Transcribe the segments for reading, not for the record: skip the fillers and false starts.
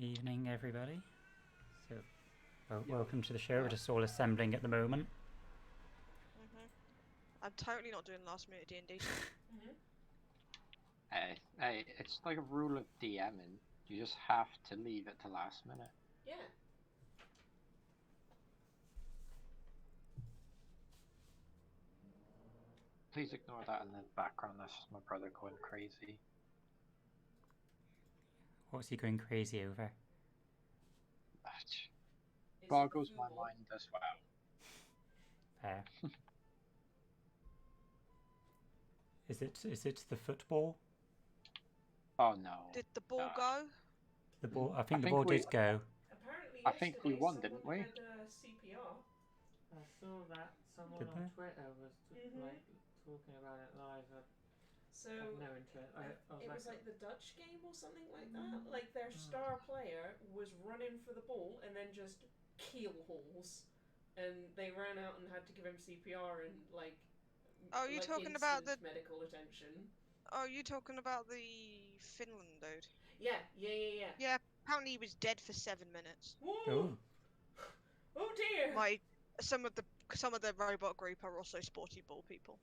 Evening, everybody. So, welcome to the show. We're just all assembling at the moment. I'm totally not doing last minute D&D. Hey, it's like a rule of DMing. You just have to leave it to last minute. Yeah. Please ignore that in the background. That's just my brother going crazy. What's he going crazy over? Boggles my mind as well. Fair. Is it the football? Oh no. Did the ball go? The ball. I think the ball did go. Apparently, I think we won, didn't we? Had CPR. I saw that someone on Twitter was talking about it live. So no interest. It was like the Dutch game or something like that. Like their star player was running for the ball and then just keel hauls, and they ran out and had to give him CPR and like. Oh, you talking about the medical attention? Oh, you talking about the Finland dude? Yeah. Yeah, apparently he was dead for 7 minutes. Oh. Oh dear. Some of the robot group are also sporty ball people.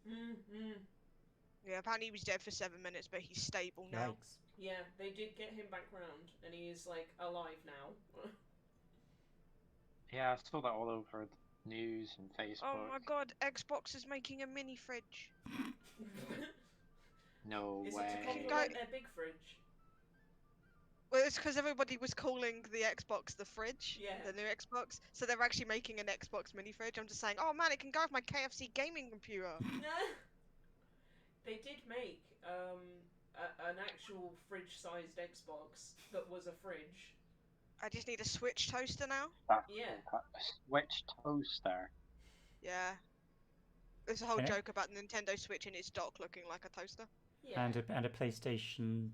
Yeah, apparently he was dead for 7 minutes, but he's stable now. Yikes. Yeah, they did get him back round, and he is like alive now. Yeah, I saw that all over the news and Facebook. Oh my god, Xbox is making a mini fridge. No is way. Is it to complement their big fridge? Well, it's because everybody was calling the Xbox the fridge, yeah. The new Xbox, so they're actually making an Xbox mini fridge. I'm just saying, oh man, it can go with my KFC gaming computer. They did make an actual fridge-sized Xbox that was a fridge. I just need a Switch toaster now. Yeah. A Switch toaster. Yeah. There's a whole joke about the Nintendo Switch in its dock looking like a toaster. Yeah. And a PlayStation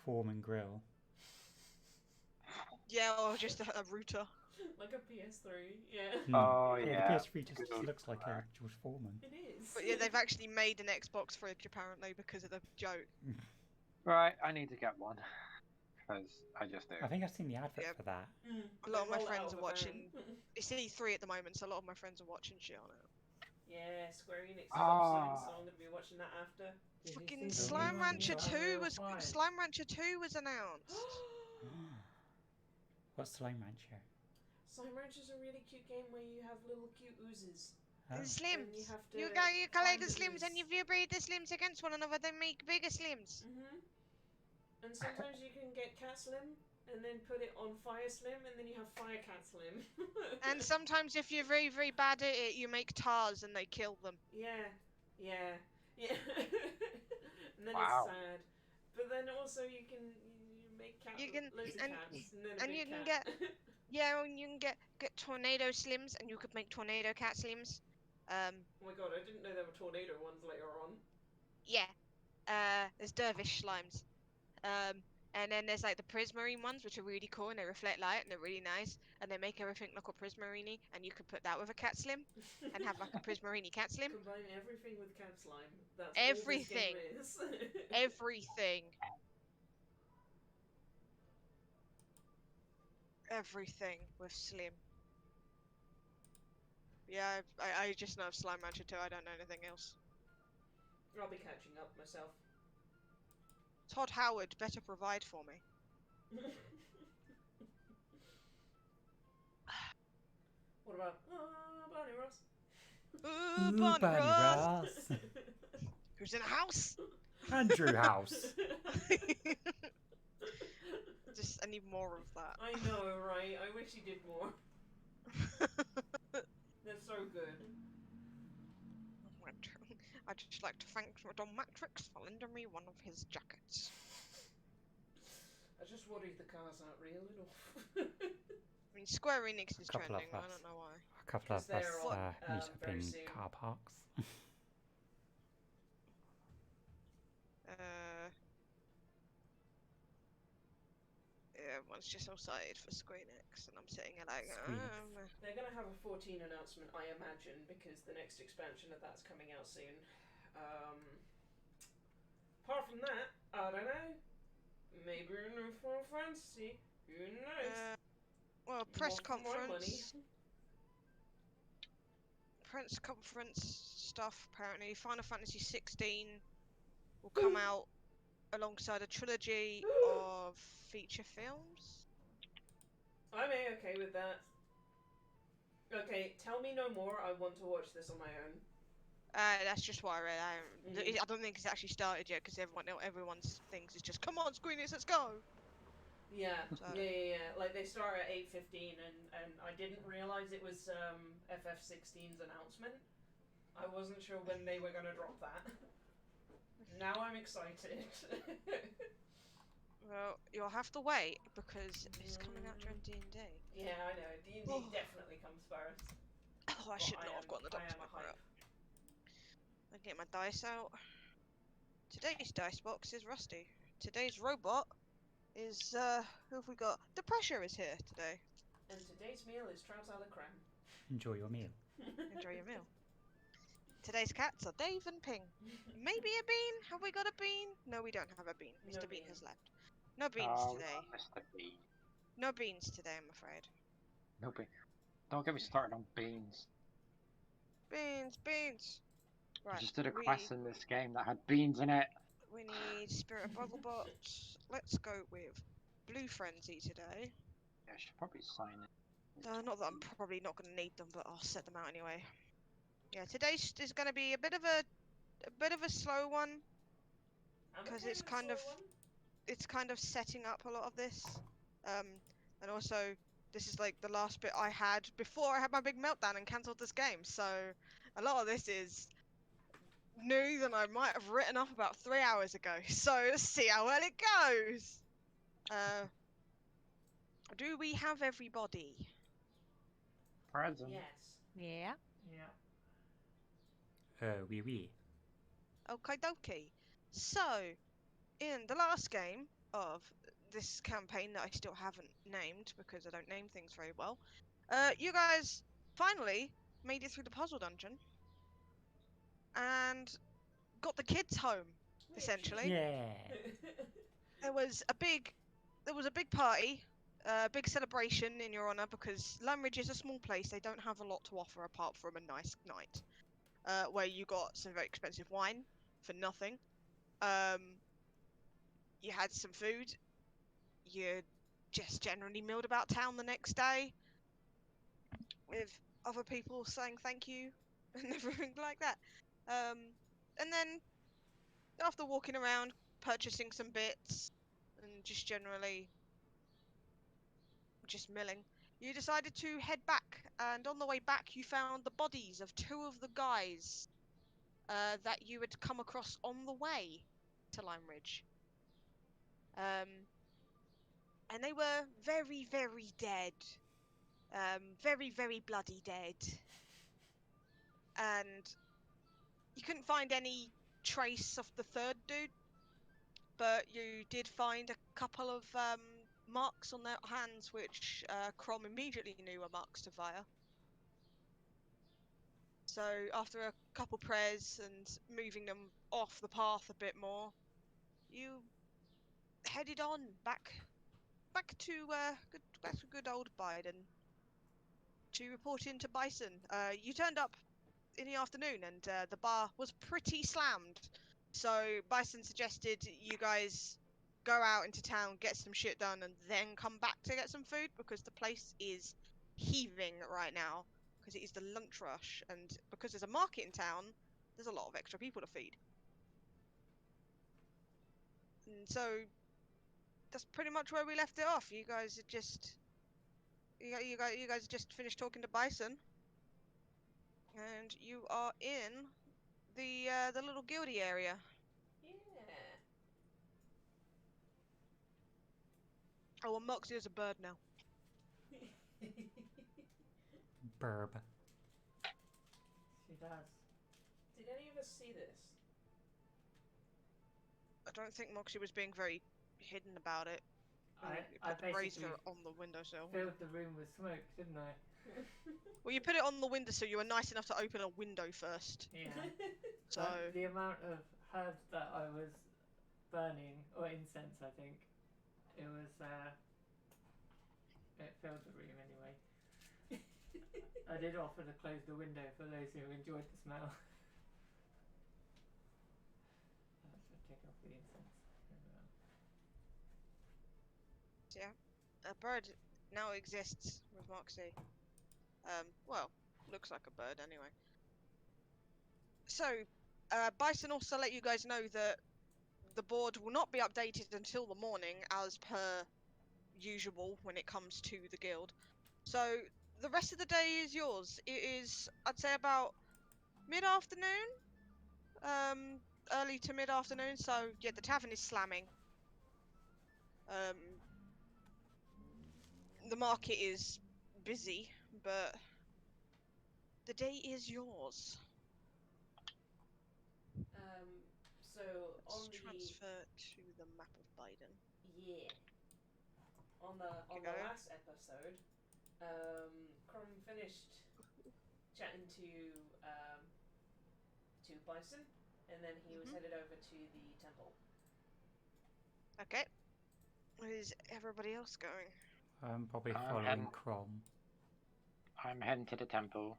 form and grill. Yeah, or just a router. Like a PS3, yeah. Oh yeah. Yeah, the PS3 just looks like a George Foreman. It is. But yeah, they've actually made an Xbox fridge apparently because of the joke. Right, I need to get one. Because I just do. I think I've seen the advert for that. A lot of my friends are watching. It's E3 at the moment, so a lot of my friends are watching shit on it. Yeah, Square Enix is upselling, so I'm gonna be watching that after. Fucking Slime Rancher 2 was announced. What's Slime Rancher? Slime Rancher's a really cute game where you have little cute oozes. And slims. And you collect the slims, and if you breed the slims against one another, they make bigger slims. And sometimes you can get Cat Slim and then put it on Fire Slim, and then you have Fire Cat Slim. And sometimes, if you're very, very bad at it, you make tars and they kill them. Yeah. And then it's sad. But then also you can make loads of cats, and then a big cat. And you can get tornado slims, and you could make tornado cat slims. Oh my god, I didn't know there were tornado ones later on. Yeah. There's dervish slimes. And then there's like the prismarine ones, which are really cool, and they reflect light, and they're really nice, and they make everything look a prismarine, and you could put that with a cat slim, and have like a prismarine cat slim. Combine everything with cat slime. That's everything. All this game is. Everything. Everything with Slim. Yeah, I just know of Slime Rancher 2, I don't know anything else. I'll be catching up myself. Todd Howard better provide for me. What about Barney Ross? Barney Ross! Who's in the house? Andrew House. I need more of that. I know, right? I wish he did more. They're so good. I'd just like to thank Madame Matrix for lending me one of his jackets. I just worry the cars aren't real enough. I mean, Square Enix is trending, I don't know why. A couple of us meet up in car parks. Everyone's just so excited for Square Enix, and I'm sitting here like, They're gonna have a 14 announcement, I imagine, because the next expansion of that's coming out soon. Apart from that, I don't know. Maybe a new Final Fantasy. Who knows? Well, press More for my money. conference. Press conference stuff. Apparently, Final Fantasy 16 will come out alongside a trilogy of feature films. I'm okay with that. Okay, tell me no more. I want to watch this on my own. That's just what I read. I don't think it's actually started yet because everyone's things is just come on, Squeenies, let's go. Yeah, So- yeah. Like they start at 8:15, and I didn't realize it was FF16's announcement. I wasn't sure when they were gonna drop that. Now I'm excited. Well, you'll have to wait because it's coming out during D&D. Yeah, I know. D&D Oh. definitely comes first. Oh, I should not have gotten the doctor I am marker hype. out. I get my dice out. Today's dice box is rusty. Today's robot is who have we got? The pressure is here today. And today's meal is trout a la creme. Enjoy your meal. Enjoy your meal. Today's cats are Dave and Ping. Maybe a bean? Have we got a bean? No, we don't have a bean. No Mr. Bean bean. has left. No beans Oh, today. Mr. Bean. No beans today, I'm afraid. No bean. Don't get me started on beans. Beans. I Right. just did a quest in this game that had beans in it. We need Spirit of Bogglebot. Let's go with Blue Frenzy today. Yeah, I should probably sign it. Not that I'm probably not going to need them, but I'll set them out anyway. Yeah, today's is going to be a bit of a slow one I'm because okay it's with kind slow of one. it's kind of setting up a lot of this, and also this is like the last bit I had before I had my big meltdown and cancelled this game. So a lot of this is new than I might have written off about 3 hours ago. So let's see how well it goes. Do we have everybody? Present. Yes. Yeah. Yeah. Oui. Okie dokie. So, in the last game of this campaign that I still haven't named because I don't name things very well, you guys finally made it through the puzzle dungeon and got the kids home. Essentially, Yeah. there was a big party, a big celebration in your honor because Lamridge is a small place. They don't have a lot to offer apart from a nice night, where you got some very expensive wine for nothing. You had some food. You just generally milled about town the next day with other people saying thank you and everything like that. And then after walking around, purchasing some bits and just generally just milling, you decided to head back. And on the way back, you found the bodies of two of the guys that you had come across on the way to Lime Ridge. And they were very, very dead. Very, very bloody dead. And you couldn't find any trace of the third dude, but you did find a couple of marks on their hands, which Crom immediately knew were marks to Via. So after a couple prayers and moving them off the path a bit more, you headed on back to good old Biden to report into Bison. You turned up in the afternoon and the bar was pretty slammed. So Bison suggested you guys go out into town, get some shit done, and then come back to get some food because the place is heaving right now because it is the lunch rush, and because there's a market in town, there's a lot of extra people to feed. And so that's pretty much where we left it off. You guys had just you guys just finished talking to Bison, and you are in the little guildy area. Yeah. Oh, and Moxie is a bird now. Burb. She does. Did any of us see this? I don't think Moxie was being very hidden about it. I Put the basically brazier on the windowsill. filled the room with smoke, didn't I? Well, you put it on the windowsill. You were nice enough to open a window first. Yeah. So The amount of herbs that I was burning, or incense, I think, it was it filled the room anyway. I did offer to close the window for those who enjoyed the smell. Let's take off the incense as well. Yeah, a bird now exists with Moxie. Well, looks like a bird anyway. So, Bison also let you guys know that the board will not be updated until the morning, as per usual when it comes to the guild. So, the rest of the day is yours. It is, I'd say, about mid-afternoon, early to mid-afternoon. So, yeah, the tavern is slamming. The market is busy, but the day is yours. So on Let's the transfer to the map of Biden. on the You go. last episode, Crom finished chatting to Bison, and then he was headed over to the temple. Okay. Where is everybody else going? I'm probably I'm following heading- Crom. I'm heading to the temple.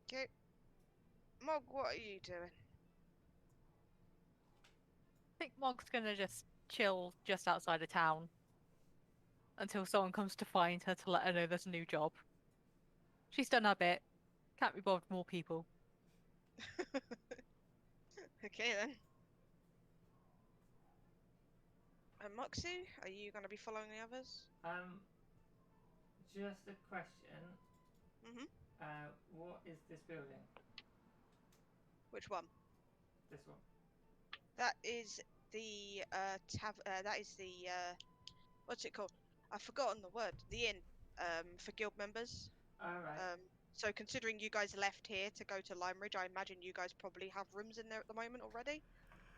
Okay. Mog, what are you doing? I think Mog's gonna just chill just outside of town until someone comes to find her to let her know there's a new job. She's done her bit. Can't be bothered with more people. Okay then. And Moxie, are you going to be following the others? Just a question. Mhm. What is this building? Which one? This one. That is the that is the what's it called? I've forgotten the word. The inn. For guild members. Alright. So considering you guys left here to go to Lime Ridge, I imagine you guys probably have rooms in there at the moment already.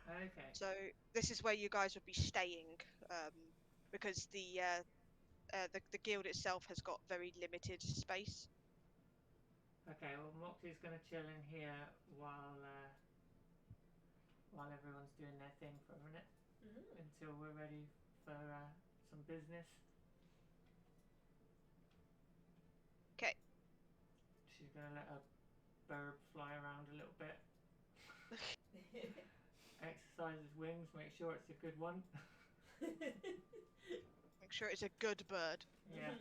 Okay. So this is where you guys would be staying, because the guild itself has got very limited space. Okay, well Moxie's gonna chill in here while everyone's doing their thing for a minute. Until we're ready for some business. Okay. She's gonna let her bird fly around a little bit. Exercise his wings, make sure it's a good one. Make sure it's a good bird. Yeah.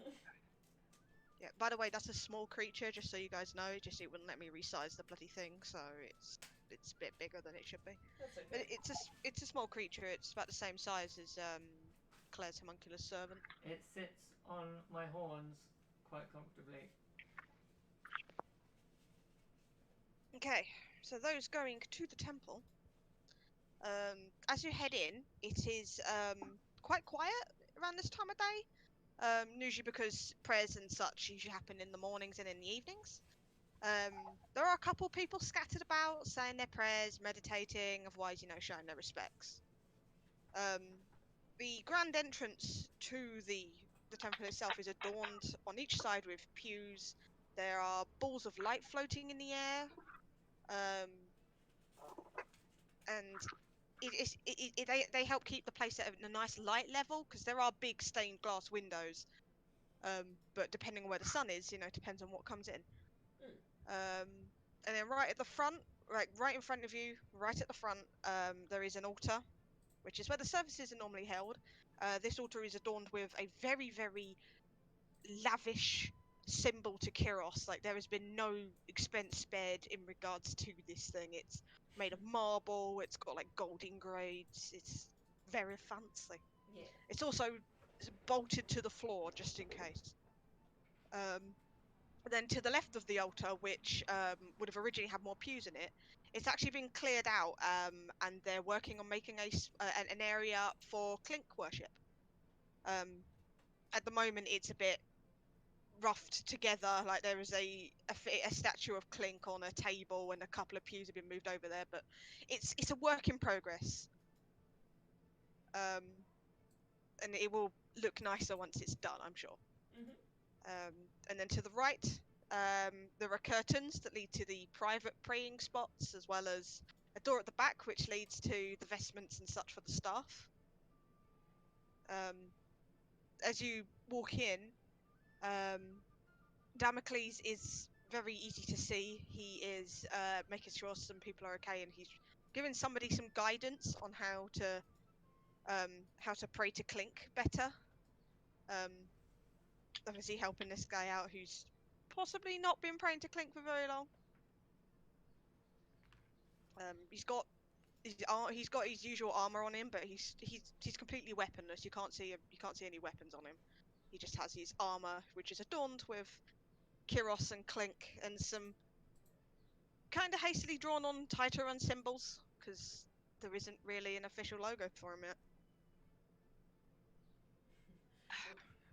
Yeah. By the way, that's a small creature, just so you guys know. Just it wouldn't let me resize the bloody thing, so it's a bit bigger than it should be. That's okay. But it's a small creature. It's about the same size as Claire's homunculus servant. It sits on my horns quite comfortably. Okay, so those going to the temple. As you head in, it is quite quiet around this time of day. Usually because prayers and such usually happen in the mornings and in the evenings. There are a couple people scattered about, saying their prayers, meditating, otherwise, showing their respects. The grand entrance to the temple itself is adorned on each side with pews. There are balls of light floating in the air. And they help keep the place at a nice light level, because there are big stained glass windows. But depending on where the sun is, depends on what comes in. And then right at the front, right in front of you, right at the front, there is an altar, which is where the services are normally held. This altar is adorned with a very, very lavish symbol to Kyros. Like, there has been no expense spared in regards to this thing. It's made of marble. It's got like gold ingrades. It's very fancy. Yeah. It's also bolted to the floor just in case. Then to the left of the altar, which would have originally had more pews in it, it's actually been cleared out, and they're working on making an area for Clink worship. At the moment, it's a bit roughed together. Like, there is a statue of Clink on a table, and a couple of pews have been moved over there, but it's a work in progress. And it will look nicer once it's done, I'm sure. And then to the right, there are curtains that lead to the private praying spots, as well as a door at the back which leads to the vestments and such for the staff. as you walk in, Damocles is very easy to see. He is making sure some people are okay, and he's giving somebody some guidance on how to pray to Clink better. Obviously helping this guy out who's possibly not been praying to Clink for very long. He's got his usual armor on him, but he's completely weaponless. You can't see any weapons on him. He just has his armor, which is adorned with Kiros and Clink and some kind of hastily drawn on Titan symbols, because there isn't really an official logo for him yet.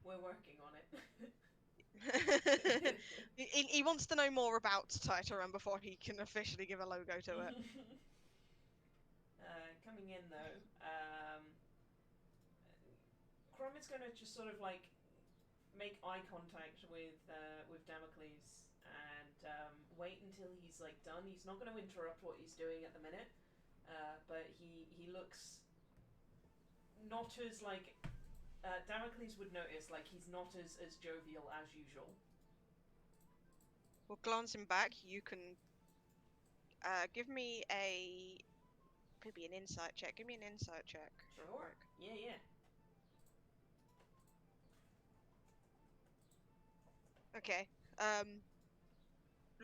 We're working on it. He wants to know more about Titan before he can officially give a logo to it. Coming in though, Crom is going to just sort of like make eye contact with Damocles and wait until he's like done. He's not going to interrupt what he's doing at the minute, but he looks not as like Damocles would notice, like he's not as jovial as usual. Well, glancing back, you can give me maybe an insight check. Give me an insight check. Sure. Yeah. Okay.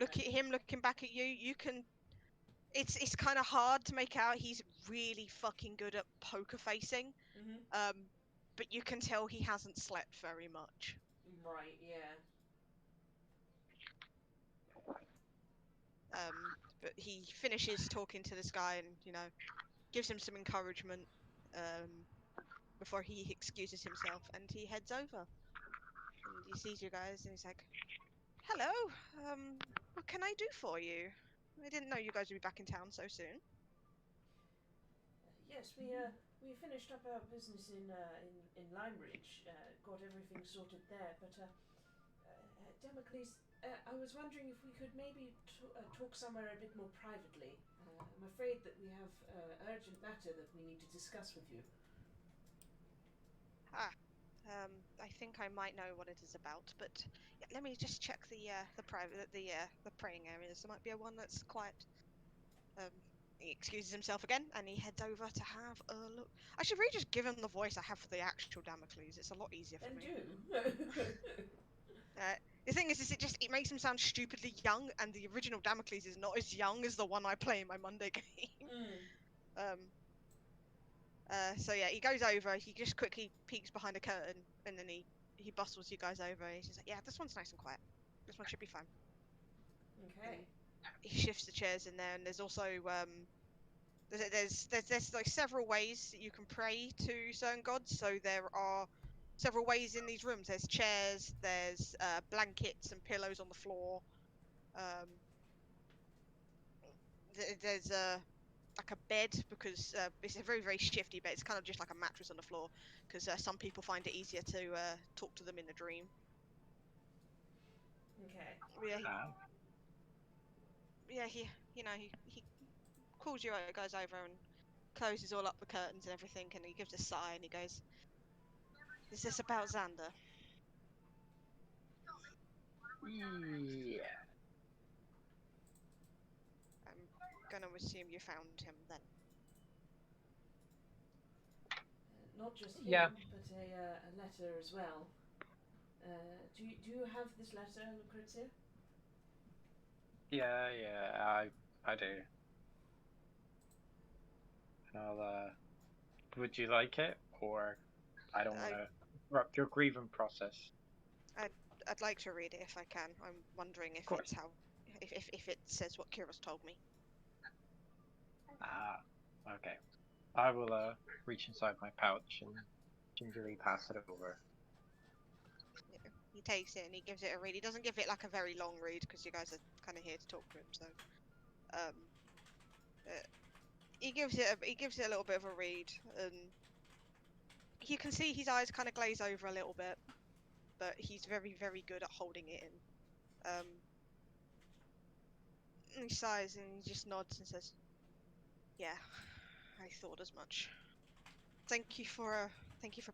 Look at him looking back at you. You can. It's kind of hard to make out. He's really fucking good at poker facing. But you can tell he hasn't slept very much. Right. Yeah. But he finishes talking to this guy and gives him some encouragement. Before he excuses himself and he heads over. And he sees you guys and he's like, "Hello, what can I do for you? I didn't know you guys would be back in town so soon." Yes, we finished up our business in Lime Ridge, got everything sorted there. But Damocles, I was wondering if we could maybe talk somewhere a bit more privately. I'm afraid that we have urgent matter that we need to discuss with you. I think I might know what it is about, but yeah, let me just check the praying areas. There might be one that's quite. He excuses himself again, and he heads over to have a look. I should really just give him the voice I have for the actual Damocles. It's a lot easier for me. Do. The thing is it makes him sound stupidly young, and the original Damocles is not as young as the one I play in my Monday game. So yeah, he goes over, he just quickly peeks behind a curtain, and then he bustles you guys over, and he's just like, "Yeah, this one's nice and quiet. This one should be fine." Okay. And he shifts the chairs in there, and there's also there's like several ways that you can pray to certain gods. So there are several ways in these rooms. There's chairs, there's blankets and pillows on the floor. There's like a bed, because it's a very, very shifty bed. It's kind of just like a mattress on the floor, because some people find it easier to talk to them in the dream. Okay. He calls you guys over and closes all up the curtains and everything, and he gives a sigh and he goes, "Is this about Xander?" Yeah. I'm gonna assume you found him then. Not just him, Yeah. but a letter as well. Do you have this letter, Lucrezia? Yeah, I do. I'll, would you like it, or I don't want to interrupt your grieving process? I'd like to read it if I can. I'm wondering if it's if it says what Kiros told me. Ah, okay. I will reach inside my pouch and gingerly pass it over. Yeah, he takes it and he gives it a read. He doesn't give it like a very long read, because you guys are kind of here to talk to him. So, he gives it a little bit of a read, and you can see his eyes kind of glaze over a little bit, but he's very, very good at holding it in. And he sighs and he just nods and says, "Yeah, I thought as much. Thank you for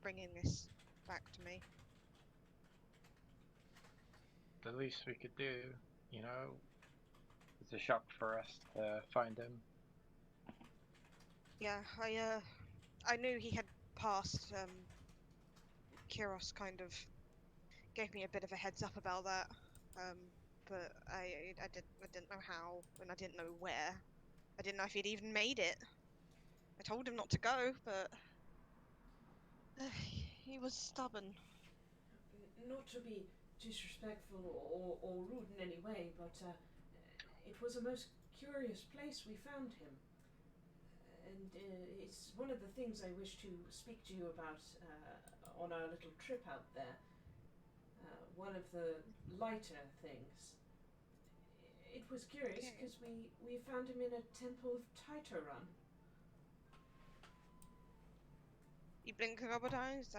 bringing this. back to me. The least we could do, you know, it's a shock for us to find him. Yeah, I knew he had passed. Kiros kind of gave me a bit of a heads up about that. But I didn't know how, and I didn't know where. I didn't know if he'd even made it. I told him not to go, but he was stubborn. Not to be disrespectful or rude in any way, but it was a most curious place we found him. And it's one of the things I wish to speak to you about on our little trip out there. One of the lighter things. It was curious Okay. because we found him in a temple of Titarun. You blink a couple times.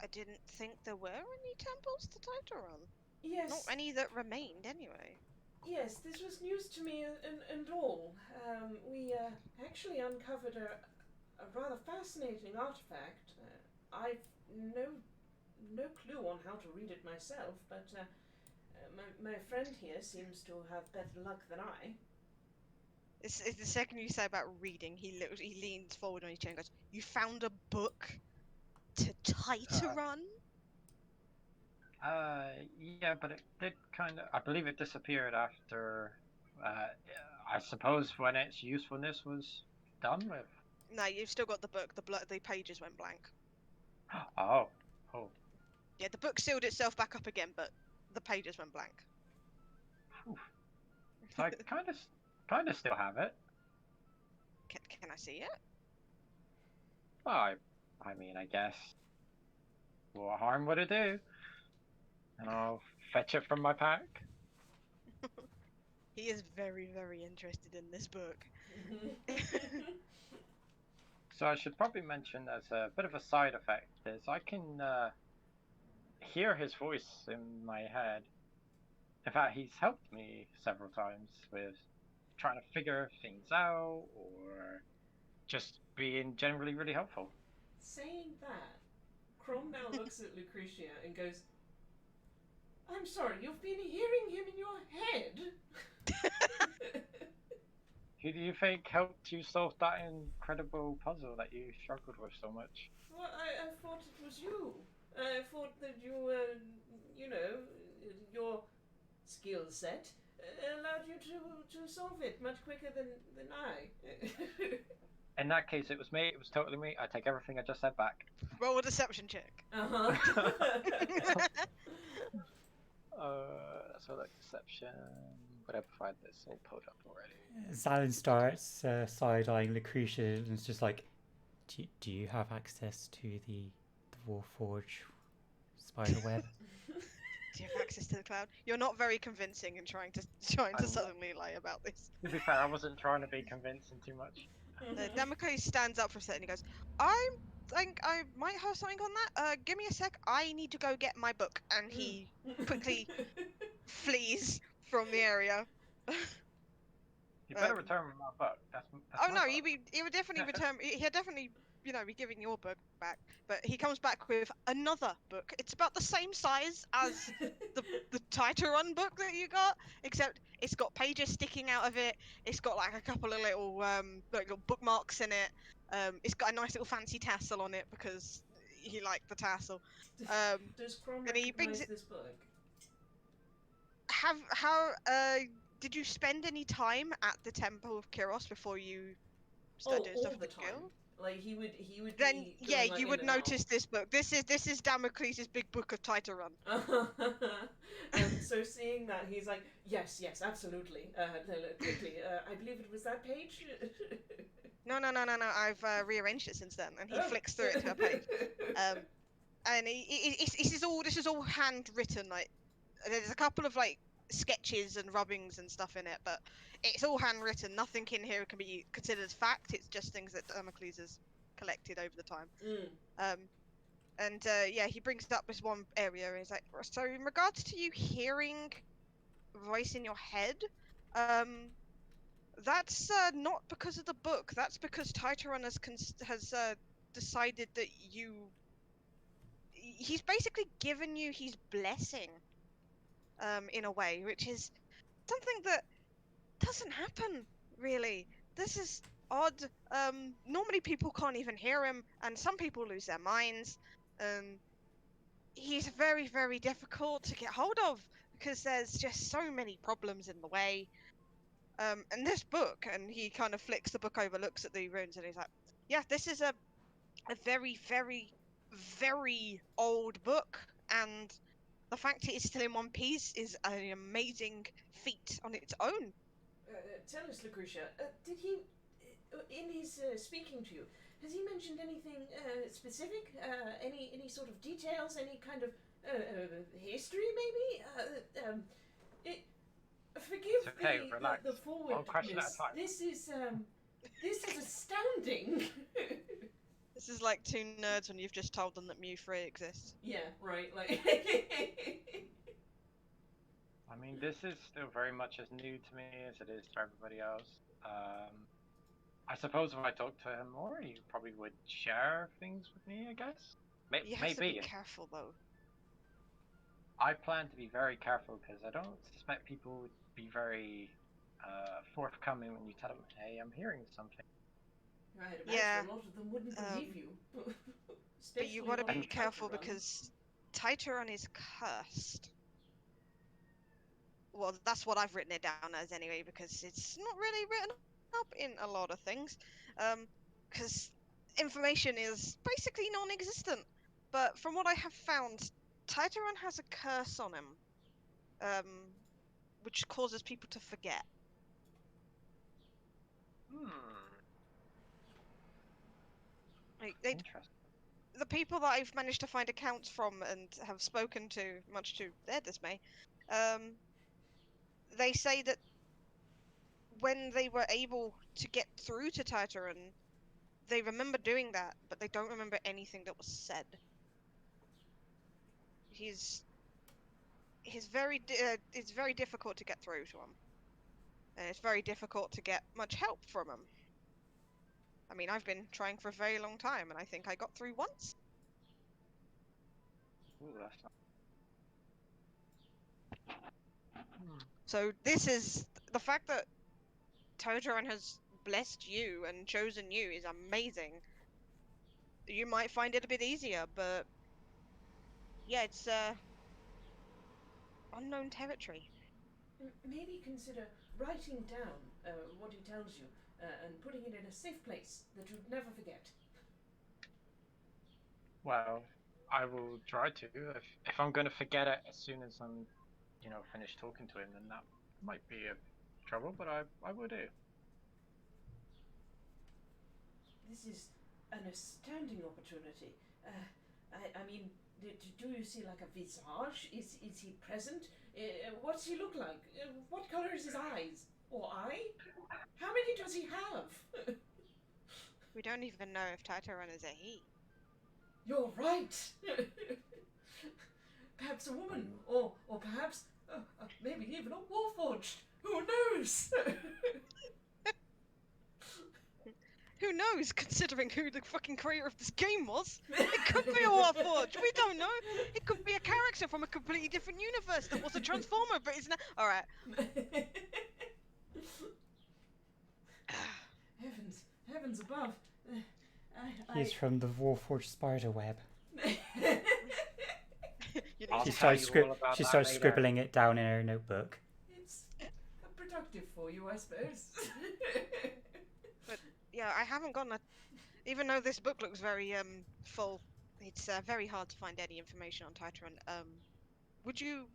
I didn't think there were any temples to Titarun. Yes. Not any that remained, anyway. Yes, this was news to me and all. We actually uncovered a rather fascinating artifact. I've no clue on how to read it myself, but my friend here seems to have better luck than I. It's the second you say about reading, he leans forward on his chair and goes, "You found a book to Titarun?" Yeah, but it did kind of. I believe it disappeared after. I suppose when its usefulness was done with. No, you've still got the book. The pages went blank. Oh. Yeah, the book sealed itself back up again, but the pages went blank. Whew. So I kind of still have it. Can I see it? Well, I mean, I guess. What harm would it do? And I'll fetch it from my pack. He is very, very interested in this book. So I should probably mention as a bit of a side effect is I can hear his voice in my head. In fact, he's helped me several times with trying to figure things out or just being generally really helpful. Saying that, Crom now looks at Lucretia and goes, "I'm sorry, you've been hearing him in your head?" Who do you think helped you solve that incredible puzzle that you struggled with so much? Well, I thought it was you. I thought that you, your skill set allowed you to solve it much quicker than I. In that case, it was me. It was totally me. I take everything I just said back. Roll a deception check. So like deception. Would I provide this all pulled up already? Zalin starts side-eyeing Lucretia and is just like, do you have access to the Warforge spider web? Do you have access to the cloud? You're not very convincing in trying to suddenly lie about this. To be fair, I wasn't trying to be convincing too much. Damocles stands up for a second and he goes, "I think I might have something on that. Give me a sec. I need to go get my book." And he quickly flees from the area. You better return my book. That's Oh my no, book. he would definitely return. He'd definitely, be giving your book back. But he comes back with another book. It's about the same size as the Titarun book that you got, except it's got pages sticking out of it. It's got like a couple of little little bookmarks in it. It's got a nice little fancy tassel on it because he liked the tassel. Does Crom and he brings recognize it. this book? Did you spend any time at the Temple of Kiros before you Oh, started doing all stuff the with the time. guild? Like he would Then be yeah, going, like, you in would and out. notice this book. This is Damocles' big book of Titarun. And so seeing that, he's like, yes, absolutely. Quickly, I believe it was that page. No. I've rearranged it since then, and he flicks through it to a page. And this is all handwritten. Like there's a couple of like sketches and rubbings and stuff in it, but it's all handwritten. Nothing in here can be considered as fact. It's just things that Damocles has collected over the time. Yeah, he brings up this one area and he's like, so in regards to you hearing a voice in your head, that's not because of the book. That's because Titarun has decided that you he's basically given you his blessing, in a way, which is something that doesn't happen really. This is odd. Normally people can't even hear him, and some people lose their minds. He's very, very difficult to get hold of because there's just so many problems in the way. And this book, and he kind of flicks the book over, looks at the runes, and he's like, yeah, this is a very, very, very old book, and the fact it is still in one piece is an amazing feat on its own. Tell us, Lucretia, did he, in his speaking to you, has he mentioned anything specific? Any sort of details? Any kind of history, maybe? Forgive It's okay, relax. the One question at a forwardness. time. This is astounding. This is like two nerds when you've just told them that Mew 3 exists. Yeah, right. Like. I mean, this is still very much as new to me as it is to everybody else. I suppose if I talked to him more, he probably would share things with me, I guess. You have to be Maybe. careful, though. I plan to be very careful because I don't suspect people would be very forthcoming when you tell them, hey, I'm hearing something. Right, Yeah, a lot of them wouldn't believe you. But you gotta Especially be not careful Titan Run. because Titaron is cursed. Well, that's what I've written it down as anyway, because it's not really written up in a lot of things. Because information is basically non-existent. But from what I have found, Titaron has a curse on him, which causes people to forget. Like, Interesting. the people that I've managed to find accounts from and have spoken to, much to their dismay, they say that when they were able to get through to Tartarin, they remember doing that, but they don't remember anything that was said. It's very difficult to get through to him, and it's very difficult to get much help from him. I mean, I've been trying for a very long time, and I think I got through once. Ooh, that's not... So this is the fact that Tartarin has blessed you and chosen you is amazing. You might find it a bit easier, but yeah, it's unknown territory. Maybe consider writing down what he tells you and putting it in a safe place that you'd never forget. Well, I will try to. If I'm going to forget it as soon as I'm, finished talking to him, then that might be a trouble, but I will do. This is an astounding opportunity. I mean, do you see like a visage? Is he present? What's he look like? What color is his eyes? Or eye? How many does he have? We don't even know if Titaron is a he. You're right! Perhaps a woman, or perhaps maybe even a warforged. Who knows? Who knows, considering who the fucking creator of this game was? It could be a Warforged, we don't know. It could be a character from a completely different universe that was a Transformer, but it's not. Alright. Heavens above. He's from the Warforged spiderweb. You I'll need She to tell starts, you all about she that starts later. scribbling it down in her notebook. It's productive for you, I suppose. yeah, I haven't gotten a. Even though this book looks very full, it's very hard to find any information on Titaron. Would you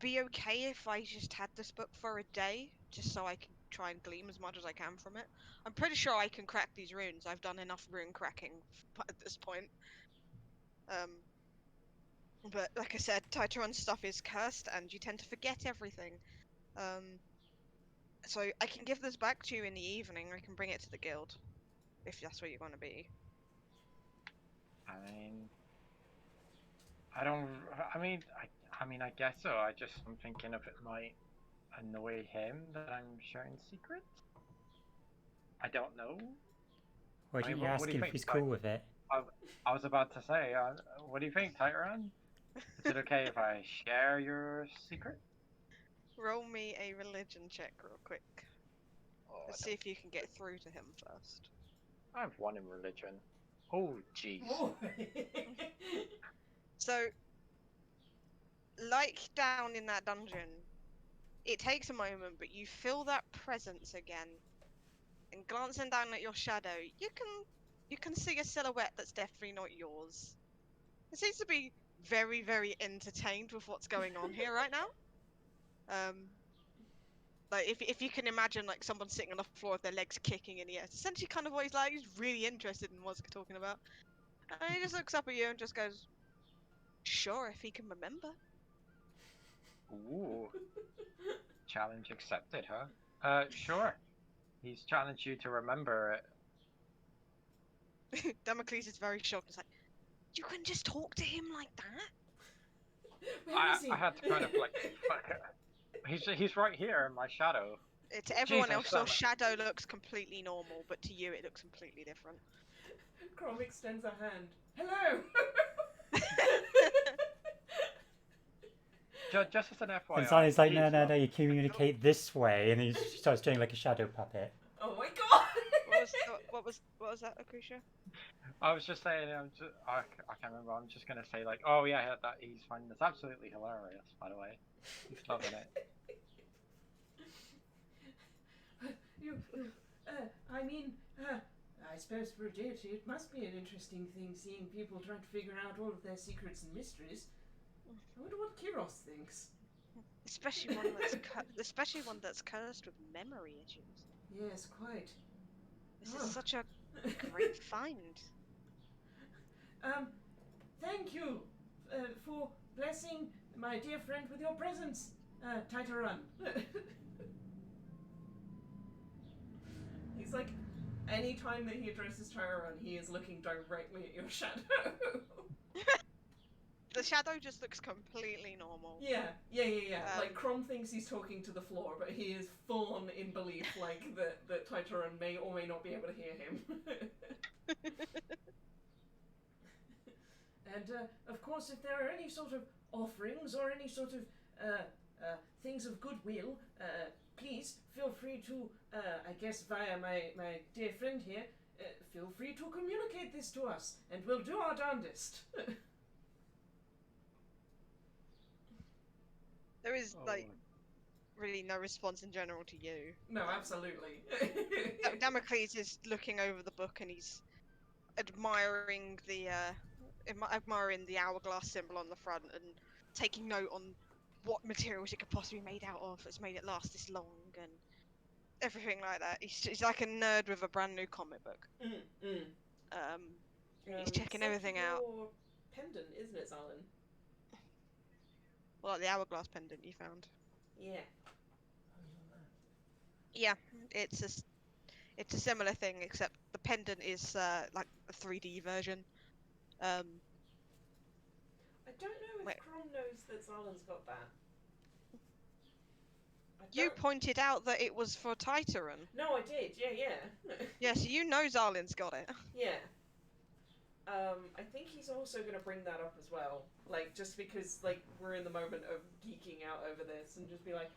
be okay if I just had this book for a day, just so I can try and glean as much as I can from it? I'm pretty sure I can crack these runes. I've done enough rune cracking at this point. But like I said, Titaron stuff is cursed, and you tend to forget everything. So I can give this back to you in the evening. I can bring it to the guild, if that's where you want to be. I mean, I guess so. I'm thinking if it might annoy him that I'm sharing secrets. I don't know. Why I didn't mean, you what ask do you him if think? he's cool with it? I was about to say, what do you think, Tyron? Is it okay if I share your secret? Roll me a religion check real quick. Oh, Let's see if you can get through to him first. I've won in religion. Oh, jeez. So, like down in that dungeon, it takes a moment, but you feel that presence again. And glancing down at your shadow, you can see a silhouette that's definitely not yours. It seems to be very, very entertained with what's going on here right now. Like if you can imagine like someone sitting on the floor with their legs kicking in the air, it's essentially kind of what he's like. He's really interested in what's talking about, and he just looks up at you and just goes, "Sure, if he can remember." Ooh. Challenge accepted, huh? Sure. He's challenged you to remember it. Damocles is very shocked. He's like, "You can just talk to him like that?" Where is he? I had to kind of like, fuck it. He's right here in my shadow. To everyone Jesus, else, your Sam. shadow looks completely normal, but to you, it looks completely different. Crom extends a hand. Hello. Just as an FYI. And Sally's like, he's no, not- you communicate this way, and he starts doing like a shadow puppet. Oh my god. What was that, Akusha? I was just saying, I can't remember. I'm just gonna say like, oh yeah, that he's finding this absolutely hilarious. By the way, he's loving it. I suppose for a deity it must be an interesting thing seeing people trying to figure out all of their secrets and mysteries. I wonder what Kiros thinks. Especially one that's cursed with memory issues. Yes, quite. This is such a great find. Thank you for blessing my dear friend with your presence, Titaran. He's like, anytime that he addresses Titaran, he is looking directly at your shadow. The shadow just looks completely normal. Yeah. Like, Crom thinks he's talking to the floor, but he is full on in belief, like, that Titaran may or may not be able to hear him. And, of course, if there are any sort of offerings or any sort of things of goodwill, please feel free to, I guess via my dear friend here, feel free to communicate this to us, and we'll do our darndest. There is, like, really no response in general to you. No, absolutely. Damocles is looking over the book and he's admiring the hourglass symbol on the front and taking note on what materials it could possibly be made out of that's made it last this long and everything like that. He's like a nerd with a brand new comic book. He's checking everything out. Your pendant, isn't it, Alan? Well, like the hourglass pendant you found. Yeah. Yeah, it's a similar thing, except the pendant is like a 3D version. I don't know if Wait. Crom knows that Zalen's got that. You pointed out that it was for Titaran. No, I did. Yeah. Yeah, so you know Zalin's got it. Yeah. I think he's also going to bring that up as well. Like, just because, like, we're in the moment of geeking out over this and just be like,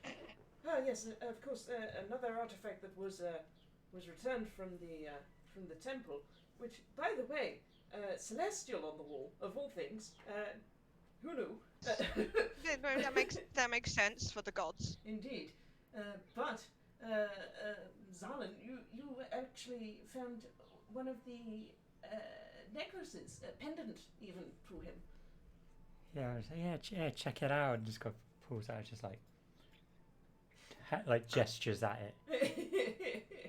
oh, yes, of course, another artifact that was returned from the temple, which, by the way, celestial on the wall, of all things. Who knew? that makes sense for the gods. Indeed. But, Zalen, you actually found one of the necklaces, a pendant even, to him. Yeah, I was like, yeah, check it out. And just pulls out, just like gestures at it.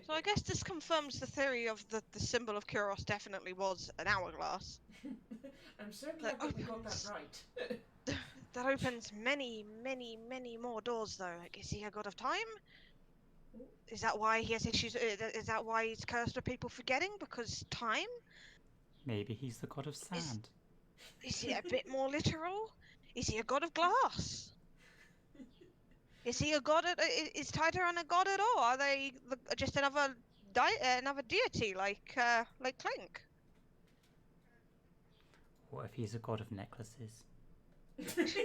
So I guess this confirms the theory of the symbol of Kuros definitely was an hourglass. I'm so glad that we got that right. That opens many, many, many more doors, though. Like, is he a god of time? Is that why he has issues? Is that why he's cursed with people forgetting? Because time? Maybe he's the god of sand. Is he a bit more literal? Is he a god of glass? Is he a god? Is Titaran a god at all? Are they just another deity like Clink? What if he's a god of necklaces? There's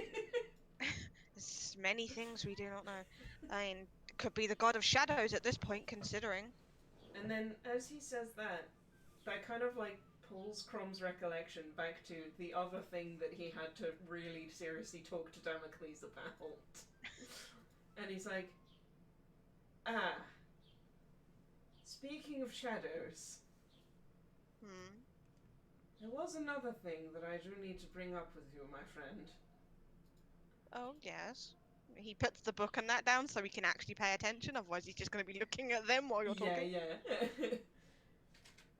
many things we do not know. I mean, it could be the god of shadows at this point, considering. And then, as he says that kind of like pulls Crom's recollection back to the other thing that he had to really seriously talk to Damocles about. And he's like, ah, speaking of shadows, there was another thing that I do need to bring up with you, my friend. Oh, yes. He puts the book and that down so he can actually pay attention, otherwise he's just going to be looking at them while you're talking. Yeah.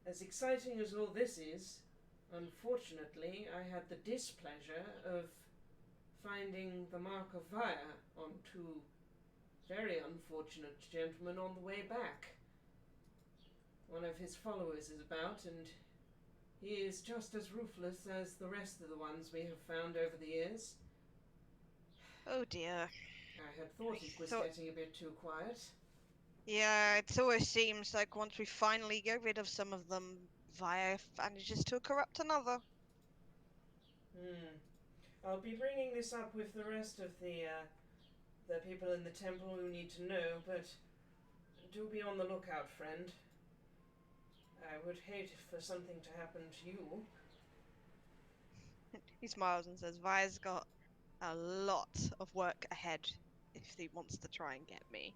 As exciting as all this is, unfortunately, I had the displeasure of finding the mark of fire on two very unfortunate gentlemen on the way back. One of his followers is about, and he is just as ruthless as the rest of the ones we have found over the years. Oh dear. I had thought it was getting a bit too quiet. Yeah, it always seems like once we finally get rid of some of them, Via manages to corrupt another. I'll be bringing this up with the rest of the people in the temple who need to know, but do be on the lookout, friend. I would hate for something to happen to you. He smiles and says, Via's got a lot of work ahead if he wants to try and get me.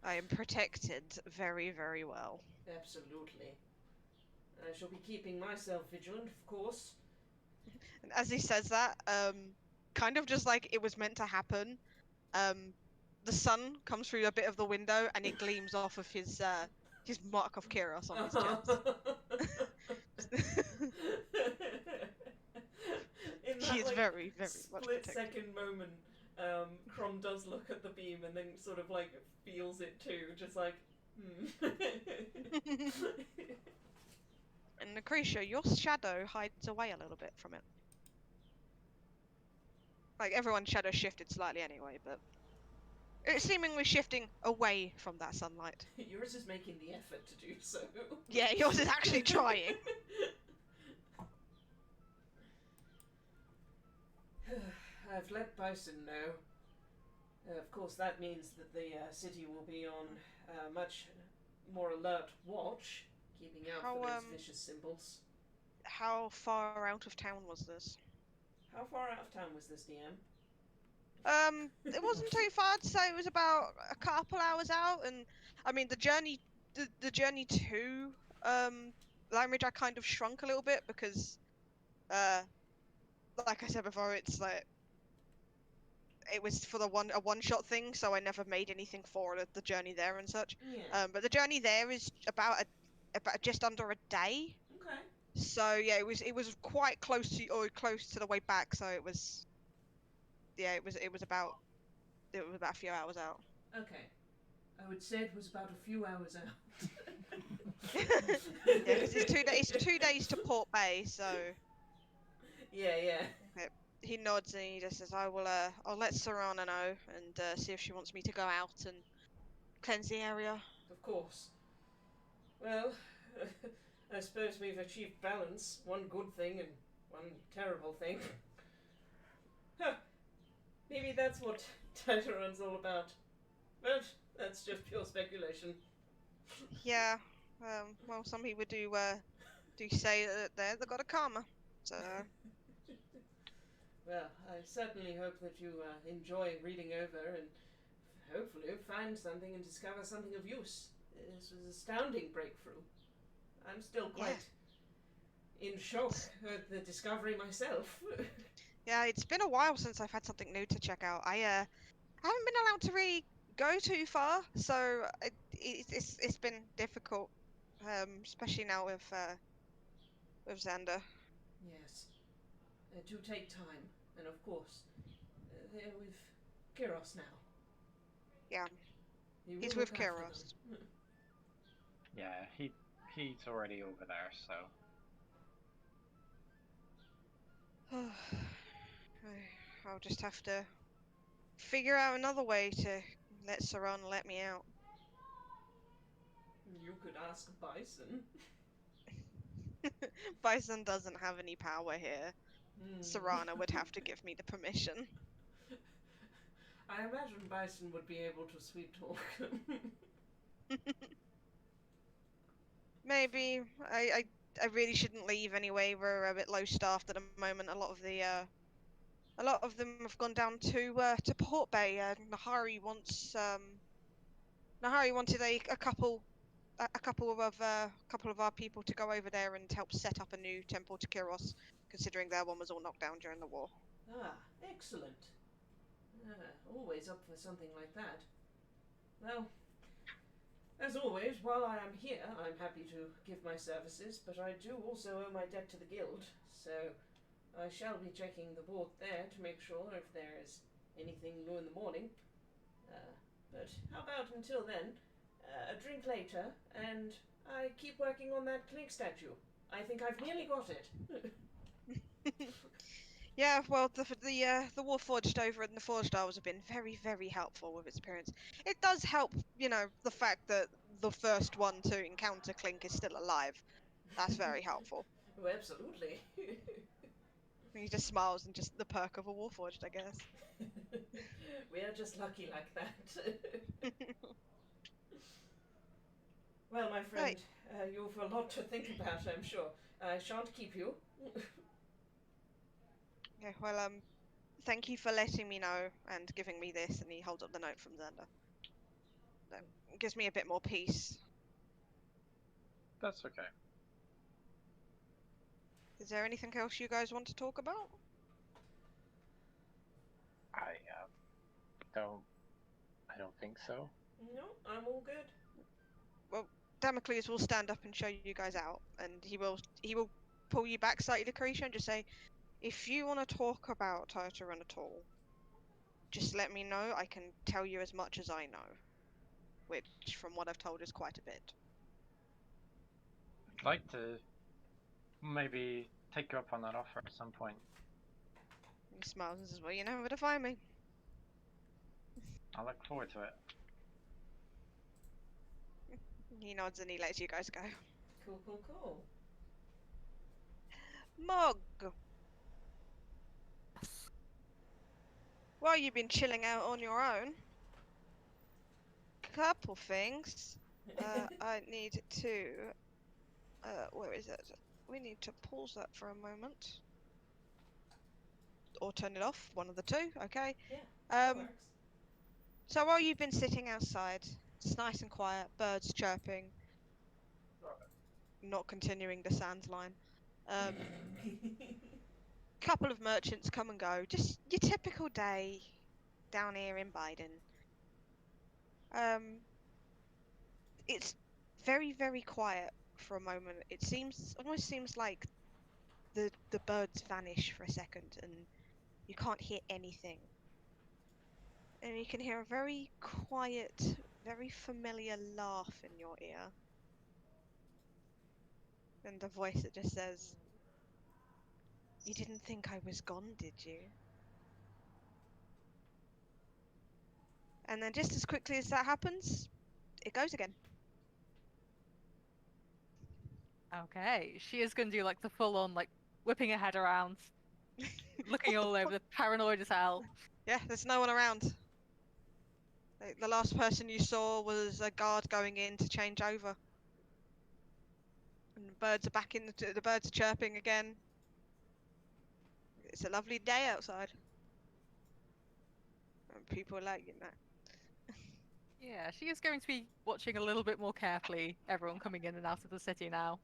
I am protected very, very well. Absolutely. I shall be keeping myself vigilant, of course. And as he says that, kind of just like it was meant to happen, the sun comes through a bit of the window and it gleams off of his mark of Kyros on his chest. He is very, very much protected. Split-second moment, Crom does look at the beam and then sort of like feels it too, just like, And Lucretia, your shadow hides away a little bit from it. Like everyone's shadow shifted slightly anyway, but it's seemingly shifting away from that sunlight. Yours is making the effort to do so. Yeah, yours is actually trying. I've let Bison know. Of course, that means that the city will be on much more alert watch, keeping out for those vicious symbols. How far out of town was this? How far out of town was this, DM? It wasn't too far. I'd say it was about a couple hours out, and I mean the journey to Limeridge I kind of shrunk a little bit because, like I said before, it's like it was for a one-shot thing, so I never made anything for the journey there and such. Yeah. But the journey there is about just under a day. Okay. So yeah, it was quite close to the way back. So it was about a few hours out. Okay. I would say it was about a few hours out. Yeah, because it's 2 days to Port Bay, so. Yeah. Okay. He nods and he just says, I'll let Serana know and see if she wants me to go out and cleanse the area. Of course. Well, I suppose we've achieved balance. One good thing and one terrible thing. Huh. Maybe that's what Titan's all about. But that's just pure speculation. Yeah. Well, some people do say that they've got a karma. So. Well, I certainly hope that you enjoy reading over and hopefully find something and discover something of use. This was an astounding breakthrough. I'm still quite in shock at the discovery myself. Yeah, it's been a while since I've had something new to check out. I haven't been allowed to really go too far, so it's been difficult, especially now with Xander. Yes, do take time, and of course, they're with Kyros now. Yeah, You he's will with look after Kyros. them. Yeah, he's already over there, so. I'll just have to figure out another way to let Saran let me out. You could ask Bison. Bison doesn't have any power here. Hmm. Serana would have to give me the permission. I imagine Bison would be able to sweet talk. Maybe I really shouldn't leave anyway. We're a bit low staffed at the moment. A lot of them have gone down to Port Bay. Nahari wanted a couple of our people to go over there and help set up a new temple to Kiros, considering their one was all knocked down during the war. Ah, excellent. Always up for something like that. Well, as always, while I am here, I'm happy to give my services, but I do also owe my debt to the guild, so I shall be checking the board there to make sure if there is anything new in the morning. But how about until then, a drink later, and I keep working on that Clink statue. I think I've nearly got it. Yeah, well, the Warforged over in the Forged Isles have been very, very helpful with its appearance. It does help, the fact that the first one to encounter Clink is still alive. That's very helpful. Oh, absolutely. And he just smiles and just the perk of a Warforged, I guess. We are just lucky like that. Well, my friend, you've a lot to think about, I'm sure. I shan't keep you. Okay, well, thank you for letting me know and giving me this. And he holds up the note from Xander. That gives me a bit more peace. That's okay. Is there anything else you guys want to talk about? I don't think so. No, I'm all good. Damocles will stand up and show you guys out, and he will pull you back slightly, Lucretia, and just say, if you want to talk about Tartarus at all, just let me know. I can tell you as much as I know, which, from what I've told, is quite a bit. I'd like to maybe take you up on that offer at some point. He smiles and says, well, you know where to find me. I look forward to it. He nods and he lets you guys go. Cool. Mog! While you've been chilling out on your own, couple things. I need to... where is it? We need to pause that for a moment. Or turn it off, one of the two, okay? Yeah, that works. So while you've been sitting outside, it's nice and quiet, birds chirping, not continuing the sands line. Couple of merchants come and go, just your typical day down here in Biden. It's very, very quiet for a moment. It almost seems like the birds vanish for a second and you can't hear anything. And you can hear a very quiet, very familiar laugh in your ear. And a voice that just says, you didn't think I was gone, did you? And then just as quickly as that happens, it goes again. Okay, she is going to do like the full on, like whipping her head around, looking all over, paranoid as hell. Yeah, there's no one around. Like, the last person you saw was a guard going in to change over. And the birds are back the birds are chirping again. It's a lovely day outside. And people are like, Yeah, she is going to be watching a little bit more carefully everyone coming in and out of the city now.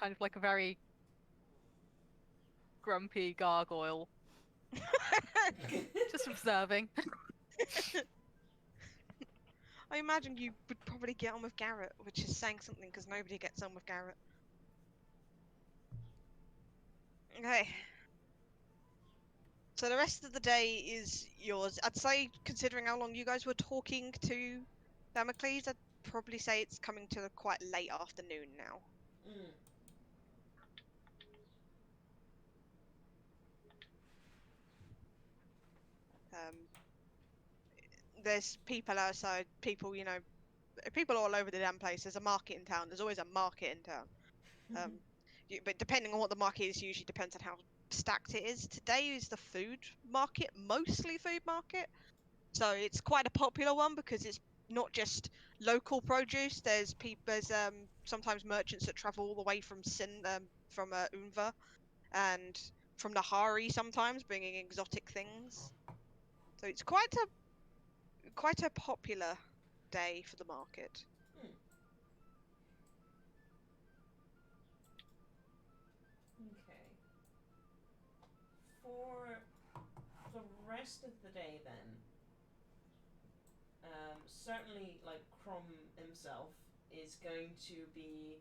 Kind of like a very grumpy gargoyle. Just observing. I imagine you would probably get on with Garrett, which is saying something because nobody gets on with Garrett. Okay. So the rest of the day is yours. I'd say, considering how long you guys were talking to Damocles, I'd probably say it's coming to quite late afternoon now. There's people outside, people, people all over the damn place. There's a market in town. There's always a market in town. But depending on what the market is, usually depends on how stacked it is. Today is the food market, mostly food market. So it's quite a popular one because it's not just local produce. There's sometimes merchants that travel all the way from Unva and from Nahari sometimes, bringing exotic things. So it's quite a popular day for the market. Okay. For the rest of the day, then, certainly, like, Crom himself is going to be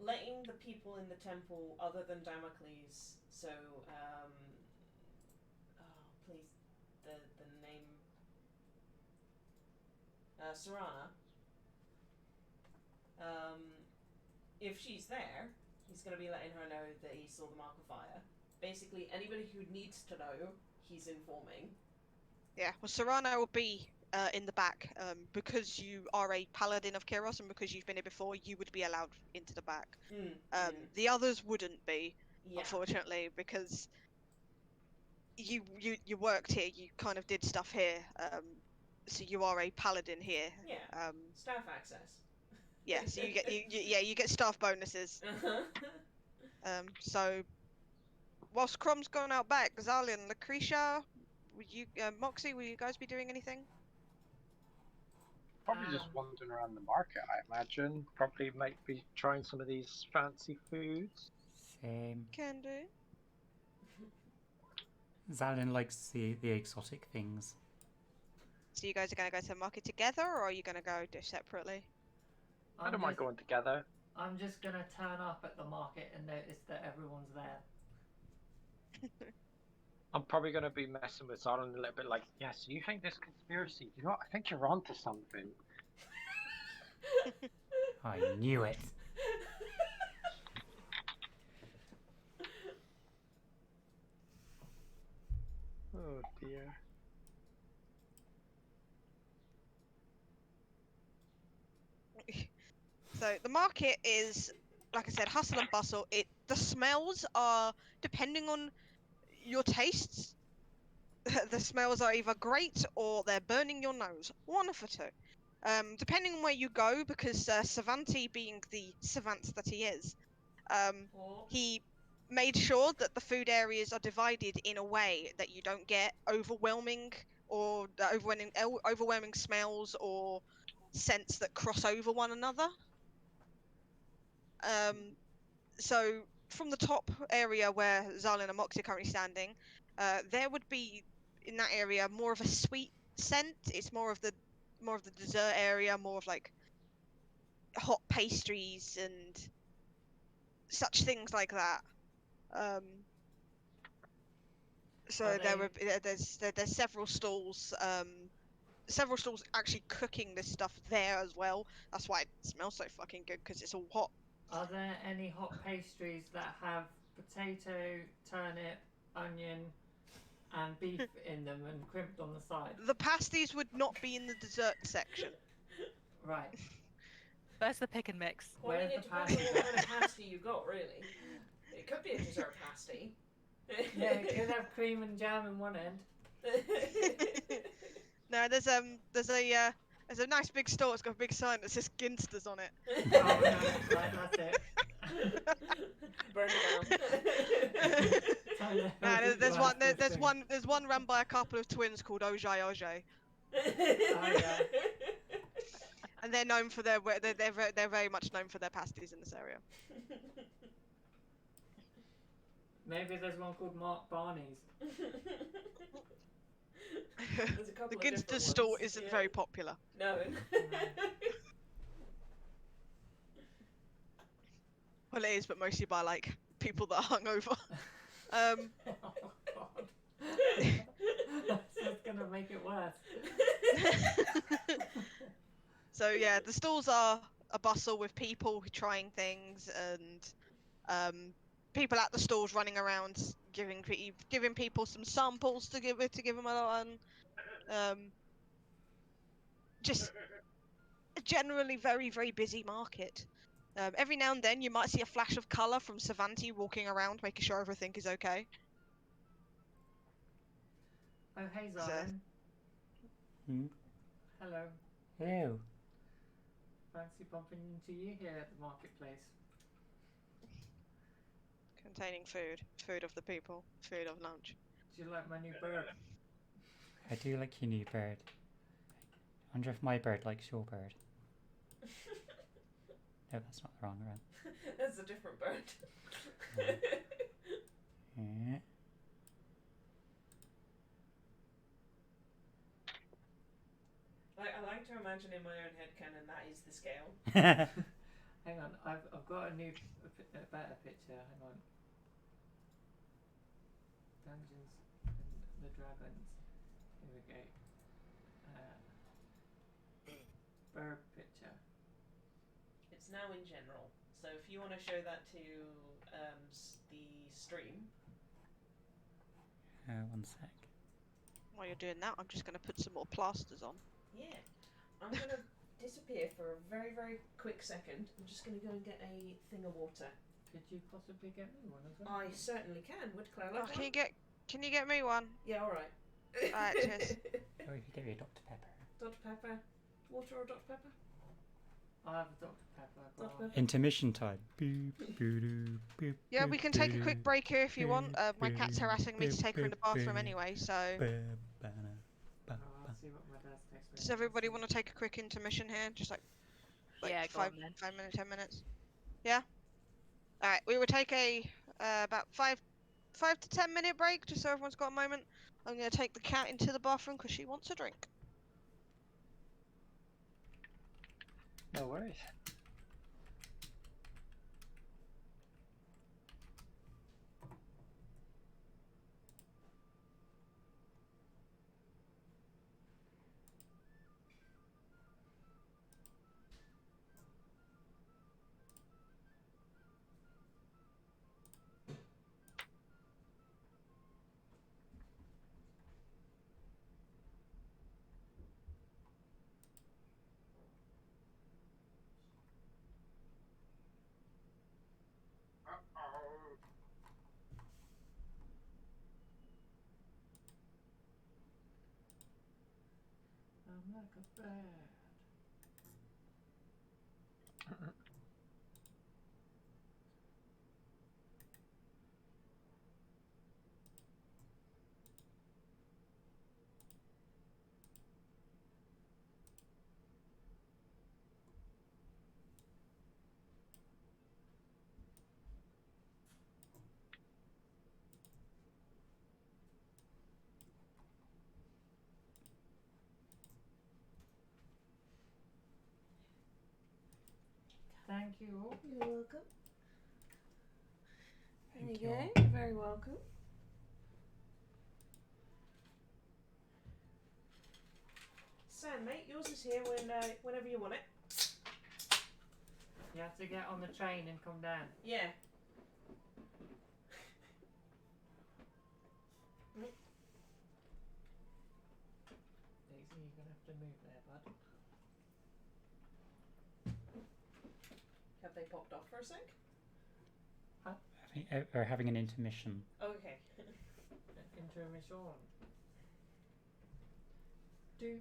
letting the people in the temple, other than Damocles, so, please, the name, Serana, if she's there, he's going to be letting her know that he saw the Mark of Fire. Basically, anybody who needs to know, he's informing. Yeah, well, Serrano will be in the back because you are a paladin of Kyros and because you've been here before, you would be allowed into the back. The others wouldn't be, unfortunately, because you worked here, you kind of did stuff here, so you are a paladin here. Yeah. Staff access. Yeah, so you get staff bonuses. So whilst Crom's gone out back, Zalian, Lucretia, Moxie, will you guys be doing anything? Probably just wandering around the market, I imagine. Probably might be trying some of these fancy foods. Same. Can do. Zalin likes the exotic things. So you guys are going to go to the market together, or are you going to go separately? I don't mind going together. I'm just gonna turn up at the market and notice that everyone's there. I'm probably going to be messing with Zara a little bit like, yes, you think this conspiracy, you know what, I think you're onto something. I knew it. Oh dear. So the market is, like I said, hustle and bustle. The smells are, depending on your tastes, the smells are either great or they're burning your nose. One of the two. Depending on where you go, because Savanti being the savant that he is, he made sure that the food areas are divided in a way that you don't get overwhelming smells or scents that cross over one another. So from the top area where Zalin and Moxie are currently standing, there would be in that area more of a sweet scent. It's more of the dessert area, more of like hot pastries and such things like that. So there's several stalls. Several stalls actually cooking this stuff there as well. That's why it smells so fucking good, because it's all hot. Are there any hot pastries that have potato, turnip, onion, and beef in them and crimped on the side? The pasties would not be in the dessert section. Right. Where's the pick and mix? Well, I mean, it depends on what kind of pasty you got, really. It could be a dessert pasty. Yeah, it could have cream and jam in one end. No, there's a nice big store. It's got a big sign that says Ginsters on it. Oh no, right, that's it. Burn it down. No, there's one run by a couple of twins called Ojai Ojai. Oh yeah. And they're known for they're very much known for their pasties in this area. Maybe there's one called Mark Barney's. The Ginster store isn't very popular. No. Well, it is, but mostly by like people that are hungover. Oh god. That's just gonna make it worse. So yeah, the stalls are a bustle with people trying things and people at the stalls running around giving people some samples to give them a just generally very, very busy market. Every now and then you might see a flash of colour from Savanti walking around, making sure everything is okay. Oh, hey, So- Zion. Hmm? Hello. Hello. Fancy bumping into you here at the marketplace. Containing food. Food of the people. Food of lunch. Do you like my new bird? I do like your new bird. I wonder if my bird likes your bird. No, that's not the wrong one. That's a different bird. Yeah. I like to imagine in my own headcanon that is the scale. Hang on, I've got a better picture. Hang on. Dungeons and the Dragons. Here we go. Bird picture. It's now in general. So if you want to show that to the stream. One sec. While you're doing that, I'm just going to put some more plasters on. Yeah. I'm going to disappear for a very, very quick second. I'm just going to go and get a thing of water. Could you possibly get me one as well? I certainly can. Would Claire Oh, like can one? you get me one? Yeah, alright. Alright, cheers. Oh, you could get me a Dr. Pepper. Dr. Pepper. Water or Dr. Pepper? I'll have a Dr. Pepper. Go Dr. on. Pepper. Intermission time. Boop, boo-doo, boop, Yeah, boop, we can take a quick boo-doo, break here if you want. My boop, cat's harassing me to take her in the bathroom boop, anyway, so... ba, ba, ba, Oh, I'll ba. see what my dad's text me. Does everybody want to take a quick intermission here? Just like Yeah, go 5 on then. 5 minutes, 10 minutes? Yeah? Alright, we will take a about 5 to 10 minute break, just so everyone's got a moment. I'm going to take the cat into the bathroom because she wants a drink. No worries. I'm like a bird. Thank you. You're welcome. Thank there you you all. go. You're very welcome. Sam, mate, yours is here whenever you want it. You have to get on the train and come down. Yeah. Daisy, you're gonna have to move there, bud. Have they popped off for a sec? We're having an intermission. Okay. Intermission. Do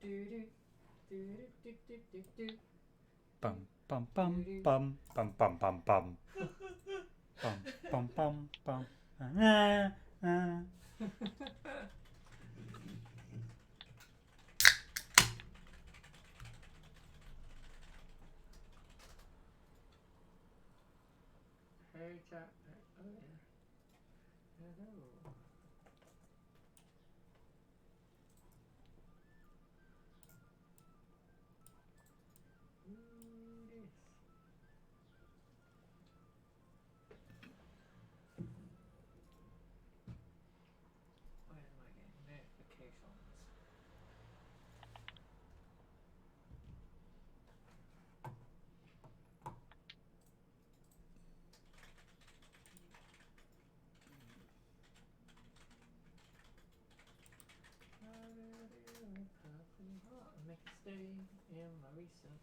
do do do do do do do. Bum bum bum bum bum bum bum bum. Bum bum bum bum. Ah, ah. Hey, chat. Oh yeah. Hello. This. Why am I getting notifications? Make it stay in my recent.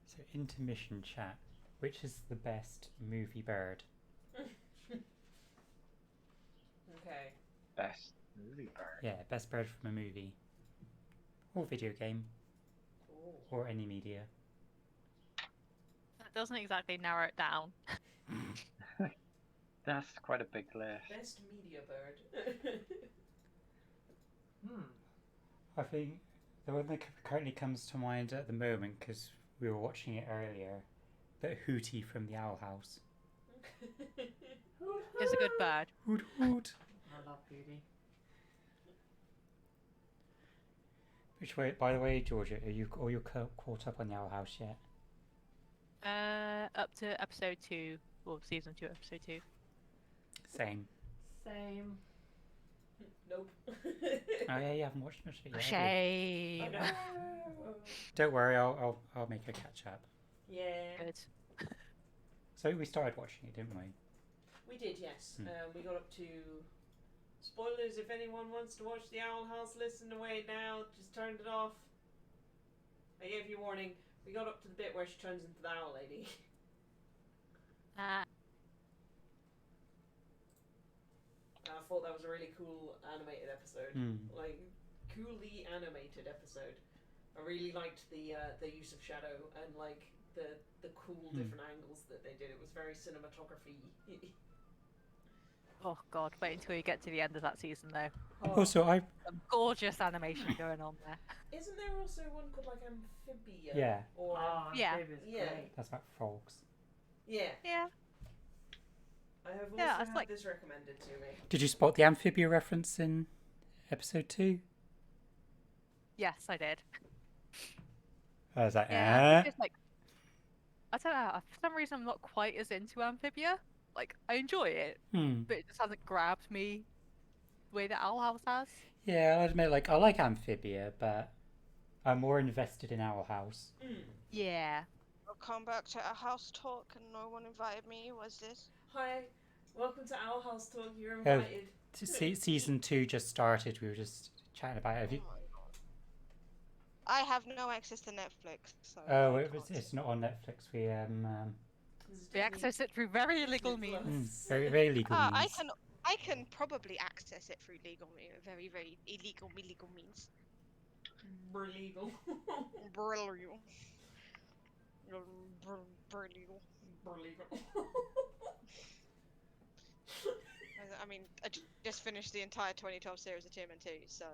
So intermission chat. Which is the best movie bird? Okay. Best movie bird. Yeah, best bird from a movie. Or video game. Ooh. Or any media. That doesn't exactly narrow it down. That's quite a big list. Best media bird. I think the one that currently comes to mind at the moment, because we were watching it earlier, but Hootie from the Owl House. It's a good bird. Hoot hoot. I love Beauty. Which way, by the way, Georgia, are you caught up on the Owl House yet? Up to episode 2, or season 2, episode 2. Same. Same. Nope. Oh yeah, you haven't watched much of it yet. have you? Shame. Oh, no. Don't worry, I'll make a catch up. Yeah. Good. So we started watching it, didn't we? We did, yes. Hmm. We got up to spoilers. If anyone wants to watch the Owl House, listen away now. Just turned it off. I gave you warning. We got up to the bit where she turns into the owl lady. I thought that was a really cool animated episode. Like, coolly animated episode. I really liked the use of shadow and like the cool different angles that they did. It was very cinematography. Oh god, wait until you get to the end of that season though. Also, Some gorgeous animation going on there. Isn't there also one called like Amphibia? Yeah. Or Yeah. Amphibia's Yeah. great. that's about frogs. yeah. Yeah. I have also Yeah, it's had like- this recommended to me. Did you spot the amphibia reference in episode 2? Yes, I did. I was like, Yeah. It's like, I don't know, for some reason I'm not quite as into Amphibia. Like, I enjoy it, but it just hasn't grabbed me the way that Owl House has. Yeah, I'll admit, like, I like amphibia, but I'm more invested in Owl House. Yeah. I'll come back to a house talk and no one invited me. Was this? Hi, welcome to Owl House Talk. You're Oh. invited. Season 2 just started. We were just chatting about it. Have you... Oh my god. I have no access to Netflix, so. Oh, I it's can't. not on Netflix. We This is We Disney access it through very illegal Plus. means. very very legal Ah, means. I can probably access it through very illegal means. Illegal. Brilliant. Brilliant. I mean, I just finished the entire 2012 series of TMNT, so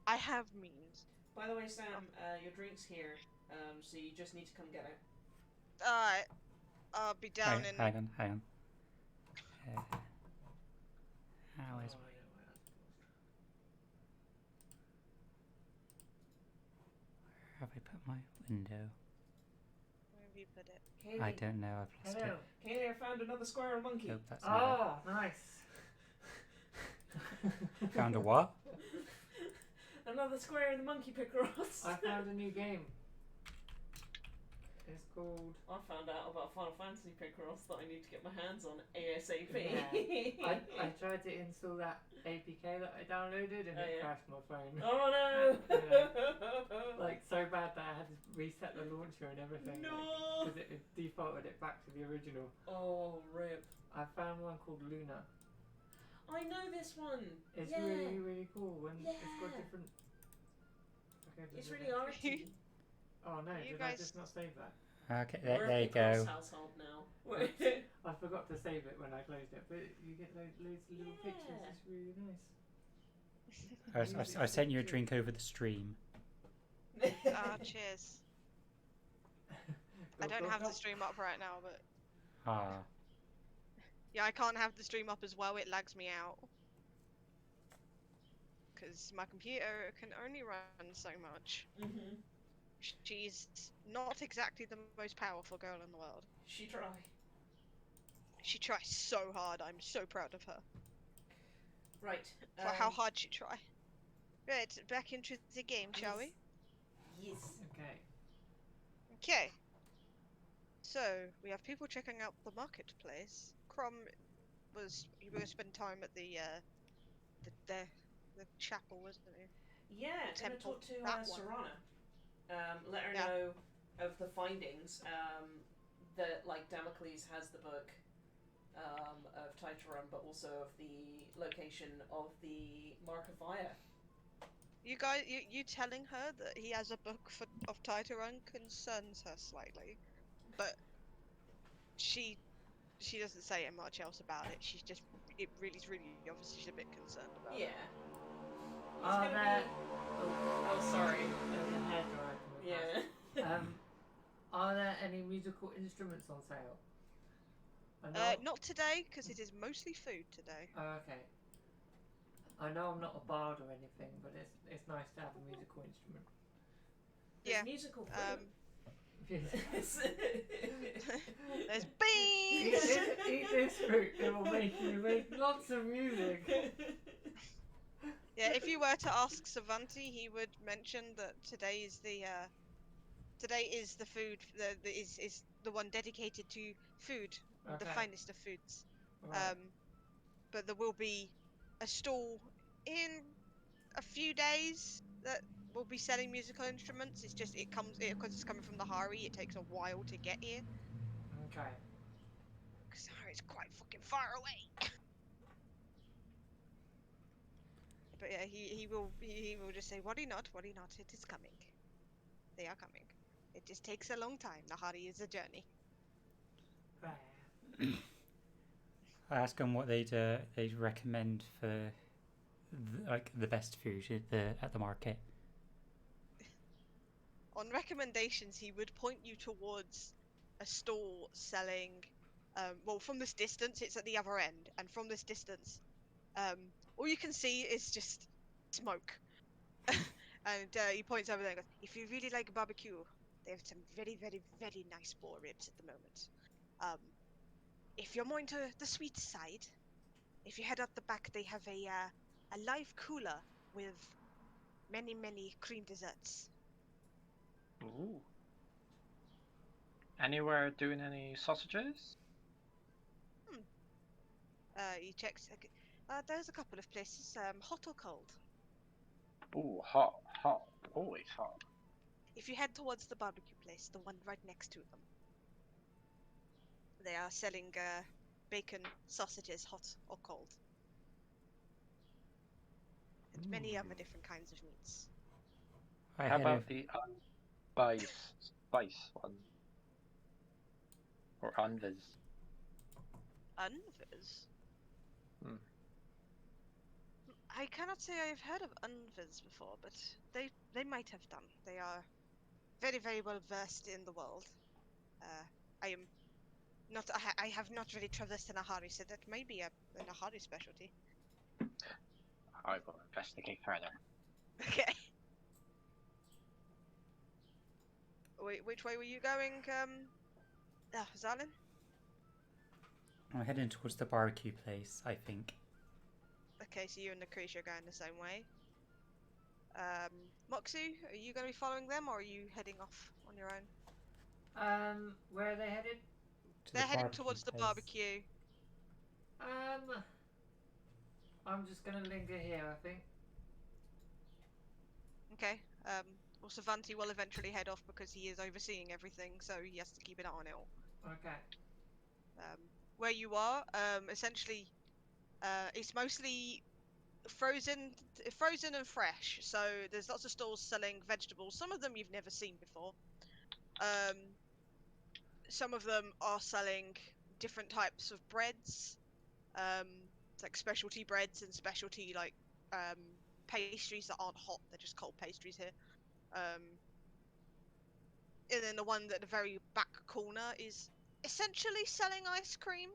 I have means. By the way, Sam, your drink's here. So you just need to come get it. Alright, I'll be down in. Hang on. How is... Where have I put my window? Where have you put it? Kaylee, I don't know. I've lost Hello. Kaylee, I found another squirrel monkey. it. Nope, that's not Oh, nice. it. Found a what? Another square in the monkey picross. I found a new game. It's called. I found out about Final Fantasy Picross that I need to get my hands on ASAP. Yeah. I tried to install that APK that I downloaded and Oh, it yeah. crashed my phone. Oh no! Like so bad that I had to reset the launcher and everything. No! Because it defaulted it back to the original. Oh, rip. I found one called Luna. I know this one. It's yeah. really, really cool and it's got Yeah. different. Okay, It's there's really a- arty. Oh no, You did I guys- just not save that? Okay, We're there a you Picross go. household now. I forgot to save it when I closed it, but you get loads of little pictures. Yeah. It's really nice. I sent you a drink over the stream. Ah, cheers. I don't have the stream up right now, but Ah, yeah, I can't have the stream up as well. It lags me out because my computer can only run so much. Mm-hmm. She's not exactly the most powerful girl in the world. She try. She tries so hard. I'm so proud of her Right. for how hard she try. Right, back into the game, shall we? Yes. Okay. Okay. So we have people checking out the marketplace. Crom, was spend time at the the chapel, wasn't he? Yeah, The gonna temple. talk to That one. Serana. Let her Yeah. know of the findings. That like Damocles has the book of Titarum, but also of the location of the Mark of Fire. You guys, you telling her that he has a book of Titaran concerns her slightly, but she doesn't say much else about it. She's just it really is really obviously she's a bit concerned about Yeah. it. He's Are gonna there? be. Oh, sorry. There's a hairdryer coming Yeah. past. Are there any musical instruments on sale? I know. Not today because it is mostly food today. Oh, okay. I know I'm not a bard or anything, but it's nice to have a musical instrument. There's Yeah. musical fruit. Yes. There's Eat beans. this fruit. It will make you make lots of music. Yeah, if you were to ask Savanti, he would mention that today is the food is the one dedicated to food, the Okay. finest of foods. Right. But there will be a stall in a few days that will be selling musical instruments. It's just because it's coming from the Hari. It takes a while to get here Okay. because it's quite fucking far away. But yeah, he will just say, "Worry not, worry not. It is coming. They are coming. It just takes a long time. The Hari is a journey." Right. I ask them what they'd recommend for the best food at the market. On recommendations, he would point you towards a stall selling. Well, from this distance, it's at the other end, and from this distance, all you can see is just smoke. And he points over there and goes, "If you really like barbecue, they have some very, very, very nice boar ribs at the moment. If you're more into the sweet side, if you head up the back, they have a live cooler with many, many cream desserts." Ooh. Anywhere doing any sausages? He checks. There's a couple of places, hot or cold. Ooh, hot, hot, always hot. If you head towards the barbecue place, the one right next to them, they are selling bacon sausages, hot or cold, and many other different kinds of meats. I How head about of, the spice one? Or unvis? Unviz? Hmm. I cannot say I have heard of Unviz before, but they might have done. They are very, very well versed in the world. I am not. I have not really traversed in Ahari, so that may be an Ahari specialty. I will investigate further. Okay. Which way were you going, Zalin? I'm heading towards the barbecue place, I think. Okay, so you and Nakrisha are going the same way. Moxu, are you going to be following them, or are you heading off on your own? Where are they headed? They're heading towards the barbecue. I'm just gonna linger here, I think. Okay. Well, Savanti will eventually head off because he is overseeing everything, so he has to keep an eye on it all. Okay. Where you are, essentially, it's mostly frozen and fresh. So there's lots of stalls selling vegetables. Some of them you've never seen before. Some of them are selling different types of breads, it's like specialty breads and specialty pastries that aren't hot. They're just cold pastries here. And then the one at the very back corner is essentially selling ice cream.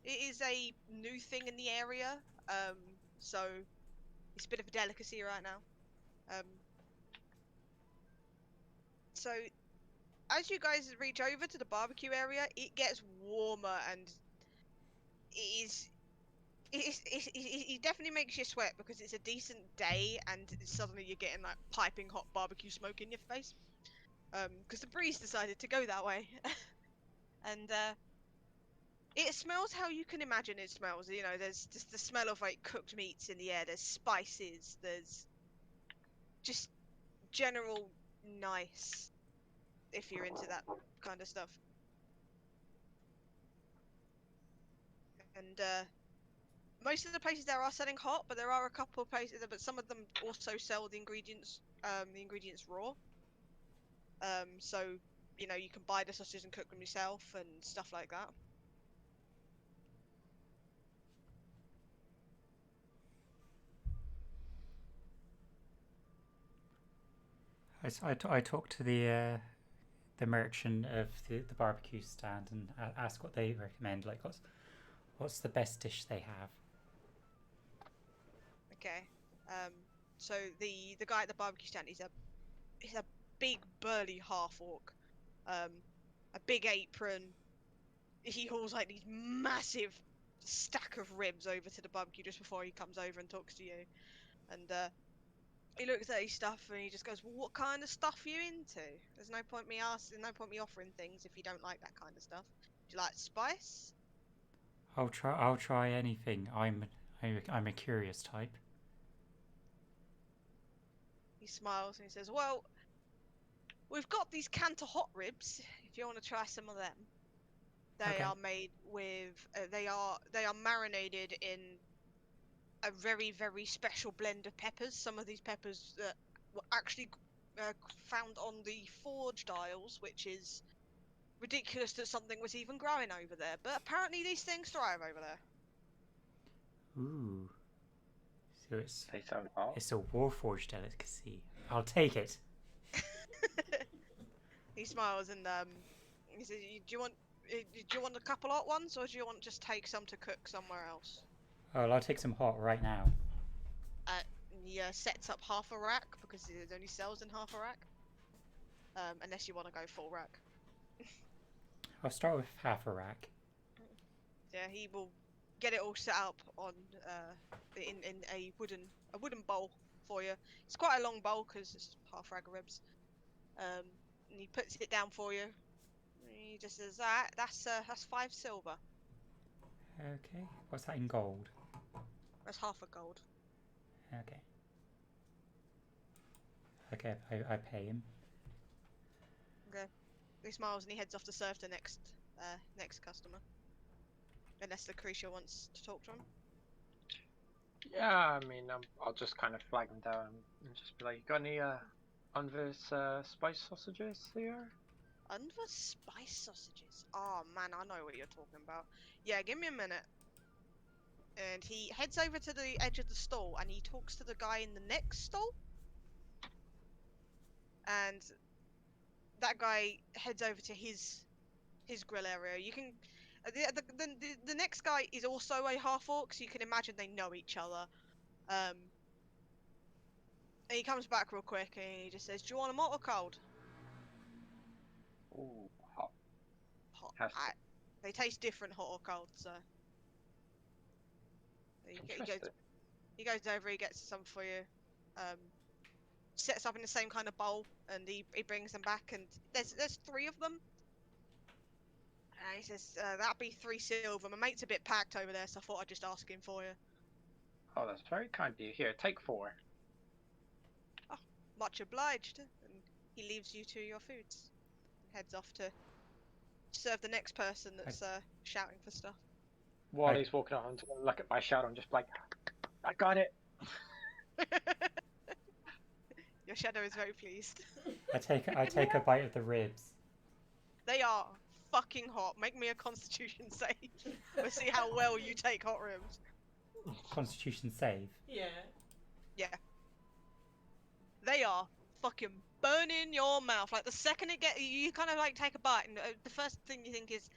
It is a new thing in the area, so it's a bit of a delicacy right now. So as you guys reach over to the barbecue area, it gets warmer and it definitely makes you sweat because it's a decent day and suddenly you're getting like piping hot barbecue smoke in your face. Because the breeze decided to go that way. And It smells how you can imagine it smells. You know, there's just the smell of like cooked meats in the air. There's spices. There's just general nice. If you're into that kind of stuff. And most of the places there are selling hot, but there are a couple of places, but some of them also sell the ingredients raw. So you know you can buy the sausages and cook them yourself and stuff like that. I talked to the merchant of the barbecue stand and ask what they recommend. Like, what's the best dish they have? Okay. So the guy at the barbecue stand, he's a big burly half orc, a big apron. He hauls like these massive stack of ribs over to the barbecue just before he comes over and talks to you, and he looks at his stuff and he just goes, "Well, what kind of stuff are you into? There's no point me asking, no point me offering things if you don't like that kind of stuff. Do you like spice?" I'll try anything. I'm a curious type. He smiles and he says, "Well, we've got these Canter hot ribs. If you want to try some of them, they Okay. are made with they are marinated in a very special blend of peppers. Some of these peppers were actually found on the forged isles, which is ridiculous that something was even growing over there. But apparently these things thrive over there." Ooh. So They sound hot. it's a Warforged delicacy. I'll take it. He smiles and he says, do you want a couple hot ones, or do you want to just take some to cook somewhere else?" Oh, well, I'll take some hot right now. He sets up half a rack because it only sells in half a rack. Unless you want to go full rack. I'll start with half a rack. Yeah, he will get it all set up on in a wooden bowl for you. It's quite a long bowl because it's half rack of ribs. And he puts it down for you. He just says, that's 5 silver. Okay. What's that in gold? That's half a gold." Okay. Okay, I pay him. Okay. He smiles and he heads off to serve the next customer. Unless the creature wants to talk to him. Yeah, I mean, I'll just kind of flag them down and just be like, "Got any Unvis spice sausages here?" Under spice sausages. Oh man, I know what you're talking about. Yeah, give me a minute. And he heads over to the edge of the stall and he talks to the guy in the next stall. And that guy heads over to his grill area. You can the next guy is also a half orc, so you can imagine they know each other. And he comes back real quick and he just says, "Do you want them hot or cold?" Ooh, hot. Hot. Has to. They taste different, hot or cold. So Interesting. he goes over, he gets some for you. Sets up in the same kind of bowl, and he brings them back, and there's 3 of them. He says, "That'll be 3 silver. My mate's a bit packed over there, so I thought I'd just ask him for you." Oh, that's very kind of you. Here, take 4. "Oh, much obliged." And he leaves you to your foods. Heads off to serve the next person that's shouting for stuff. While he's walking on, I'm just gonna look at my shadow and just like, "I got it." Your shadow is very pleased. I take a bite of the ribs. They are fucking hot. Make me a constitution save. We'll see how well you take hot ribs. Constitution save. Yeah. They are fucking burning your mouth. Like the second you kind of like take a bite, and the first thing you think is,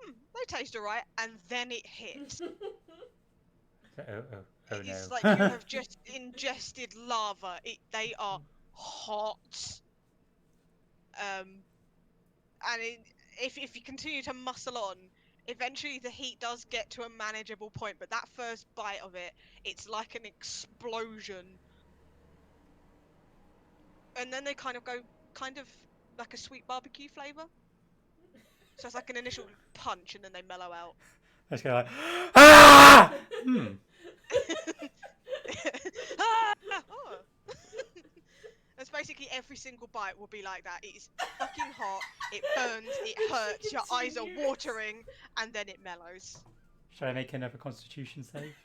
they taste alright, and then it hits. Oh no. It's like you have just ingested lava. They are hot. And if you continue to muscle on, eventually the heat does get to a manageable point. But that first bite of it, it's like an explosion. And then they kind of go like a sweet barbecue flavor. So it's like an initial punch and then they mellow out. I just go like, ah! Ah! Oh. It's basically every single bite will be like that. It's fucking hot, it burns, it hurts, your eyes are Continues. watering, and then it mellows. Should I make another Constitution save?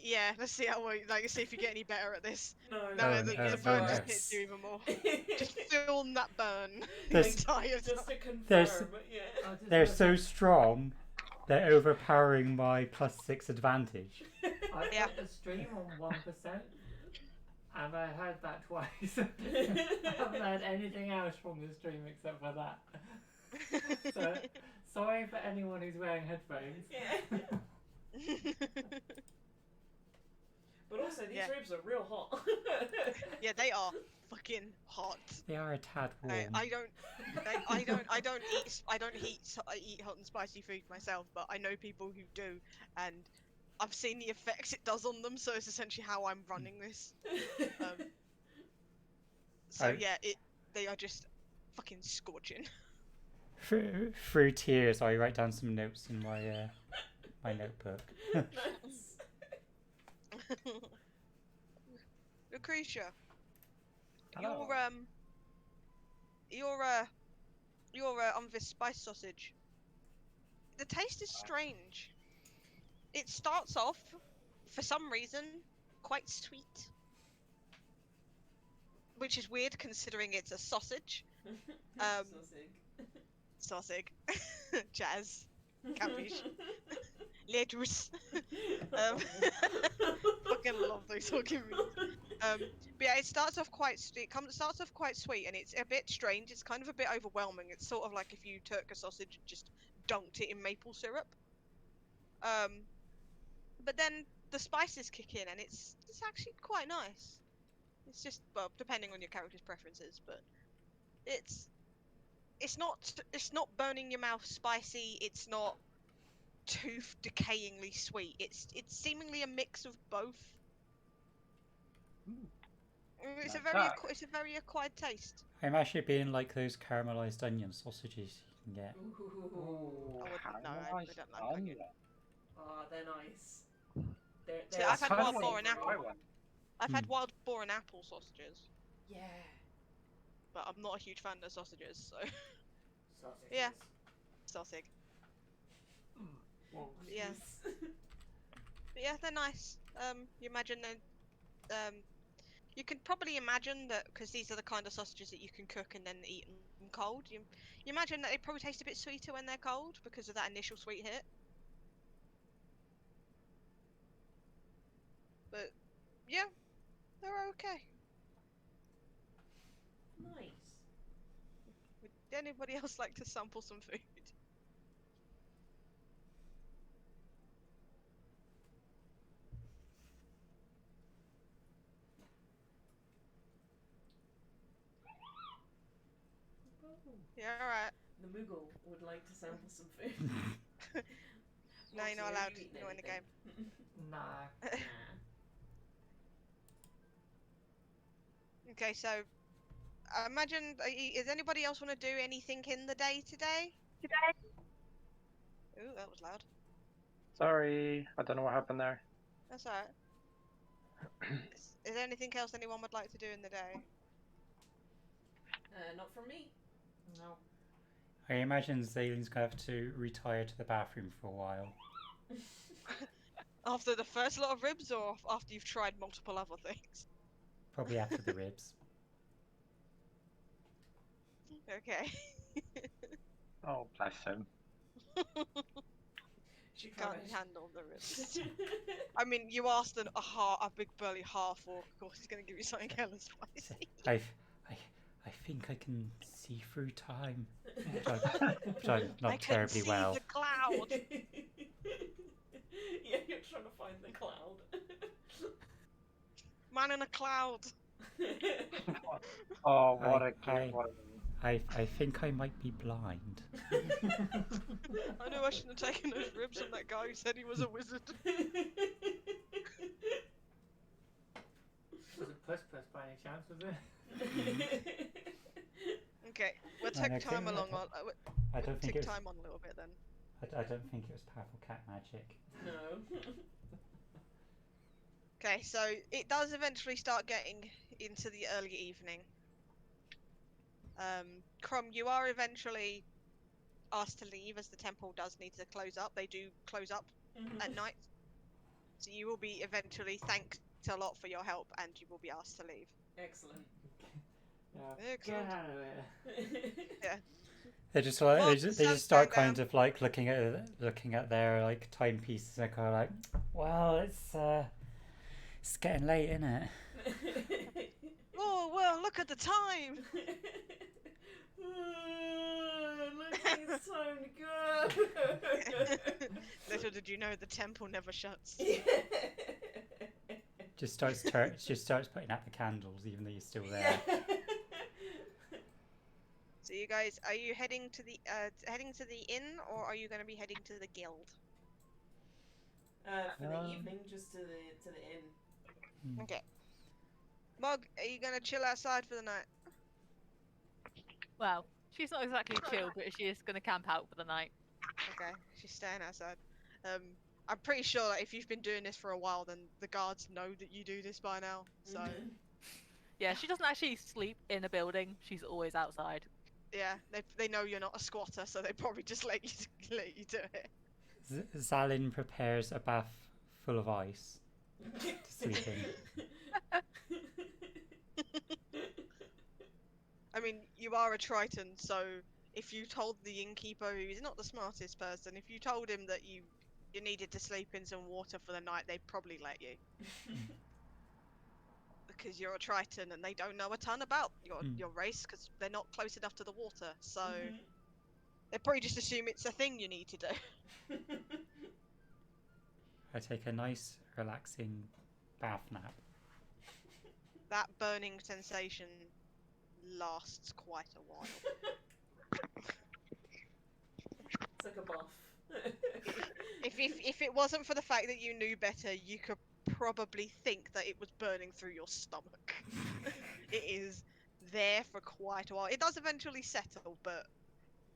Yeah, let's see how like see if you get any better at this. No, No, Oh, the no, burn no. just hits you even more. Just film that burn the There's- entire time. Just to confirm, There's- yeah. I just They're looked- so strong, they're overpowering my +6 advantage. I Yeah. put the stream on 1%, and I heard that twice. I haven't heard anything else from the stream except for that. So, sorry for anyone who's wearing headphones. Yeah. But also, these Yeah. ribs are real hot. Yeah, they are fucking hot. They are a tad warm. I don't eat hot and spicy food myself, but I know people who do, and I've seen the effects it does on them. So it's essentially how I'm running this. So I- yeah, they are just fucking scorching. Through tears, I write down some notes in my my notebook. Nice. Lucretia, Hello. your this spice sausage. The taste is strange. It starts off, for some reason, quite sweet, which is weird considering it's a sausage. Sausage, jazz, cabbage, lettuce. Fucking love those fucking memes. But yeah, it starts off quite starts off quite sweet, and it's a bit strange. It's kind of a bit overwhelming. It's sort of like if you took a sausage and just dunked it in maple syrup. But then the spices kick in, and it's actually quite nice. It's just, well, depending on your character's preferences, but it's not burning your mouth spicy. It's not tooth decayingly sweet. It's seemingly a mix of both. It's a Like very that. it's a very acquired taste. I'm actually being like those caramelized onion sausages you can get. Ooh. I wouldn't- no, I Caramelised don't like onion. Oh, they're nice. See, I've had kind wild of boar and want to try apple. one. I've had wild boar and apple sausages, Yeah. but I'm not a huge fan of sausages, so Sausages. Yeah. sausage. Yeah. But yeah, they're nice. You imagine they, you can probably imagine that because these are the kind of sausages that you can cook and then eat them cold. You imagine that they probably taste a bit sweeter when they're cold because of that initial sweet hit. But yeah, they're okay. Nice. Would anybody else like to sample some food? Yeah, alright. The Moogle would like to sample some food. No, you're not Obviously, allowed. have you eaten You're in the anything? Nah. Nah. Okay, so I imagine. Does anybody else want to do anything in the day today? Ooh, that was loud. Sorry, I don't know what happened there. That's alright. Is there anything else anyone would like to do in the day? Not from me. No. I imagine Zalen's gonna have to retire to the bathroom for a while. After the first lot of ribs, or after you've tried multiple other things? Probably after the ribs. Okay. Oh, bless him. She can't handle the ribs. I mean, you asked a big burly half orc, of course he's going to give you something hella spicy. I think I can see through time. Which I'm not I terribly can see well. the cloud. Yeah, you're trying to find the cloud. Man in a cloud. Oh, what I- a cute one. I think I might be blind. I knew I shouldn't have taken those ribs from that guy who said he was a wizard. Was it Puss Puss by any chance, was it? Okay, we'll And I take time think along. I don't think Tick it was. time on a little bit then. I don't think it was powerful cat magic. No. Okay, so it does eventually start getting into the early evening. Crom, you are eventually asked to leave as the temple does need to close up. They do close up at night. So you will be eventually thanked a lot for your help and you will be asked to leave. Excellent. Yeah, Excellent. get out of here. Yeah. They just like Well, they just sun's start going kind of like looking at their like timepieces and kind of like, well, it's getting late, isn't it? Oh, well, look at the time! Looking so good. Little did you know the temple never shuts. Just starts putting out the candles even though you're still there. So you guys, are you heading to the inn or are you going to be heading to the guild? For the evening, just to the inn. Okay. Mog, are you going to chill outside for the night? Well, she's not exactly chill, but she is going to camp out for the night. Okay, she's staying outside. I'm pretty sure that if you've been doing this for a while, then the guards know that you do this by now. So Yeah, she doesn't actually sleep in a building. She's always outside. yeah, they know you're not a squatter, so they probably just let you do it. Zalin prepares a bath full of ice to sleep in. I mean, you are a Triton, so if you told the innkeeper, who's not the smartest person, if you told him that you needed to sleep in some water for the night, they'd probably let you. Because you're a Triton and they don't know a ton about your race because they're not close enough to the water. So they probably just assume it's a thing you need to do. I take a nice, relaxing bath nap. That burning sensation lasts quite a while. It's like a buff. If it wasn't for the fact that you knew better, you could probably think that it was burning through your stomach. It is there for quite a while. It does eventually settle, but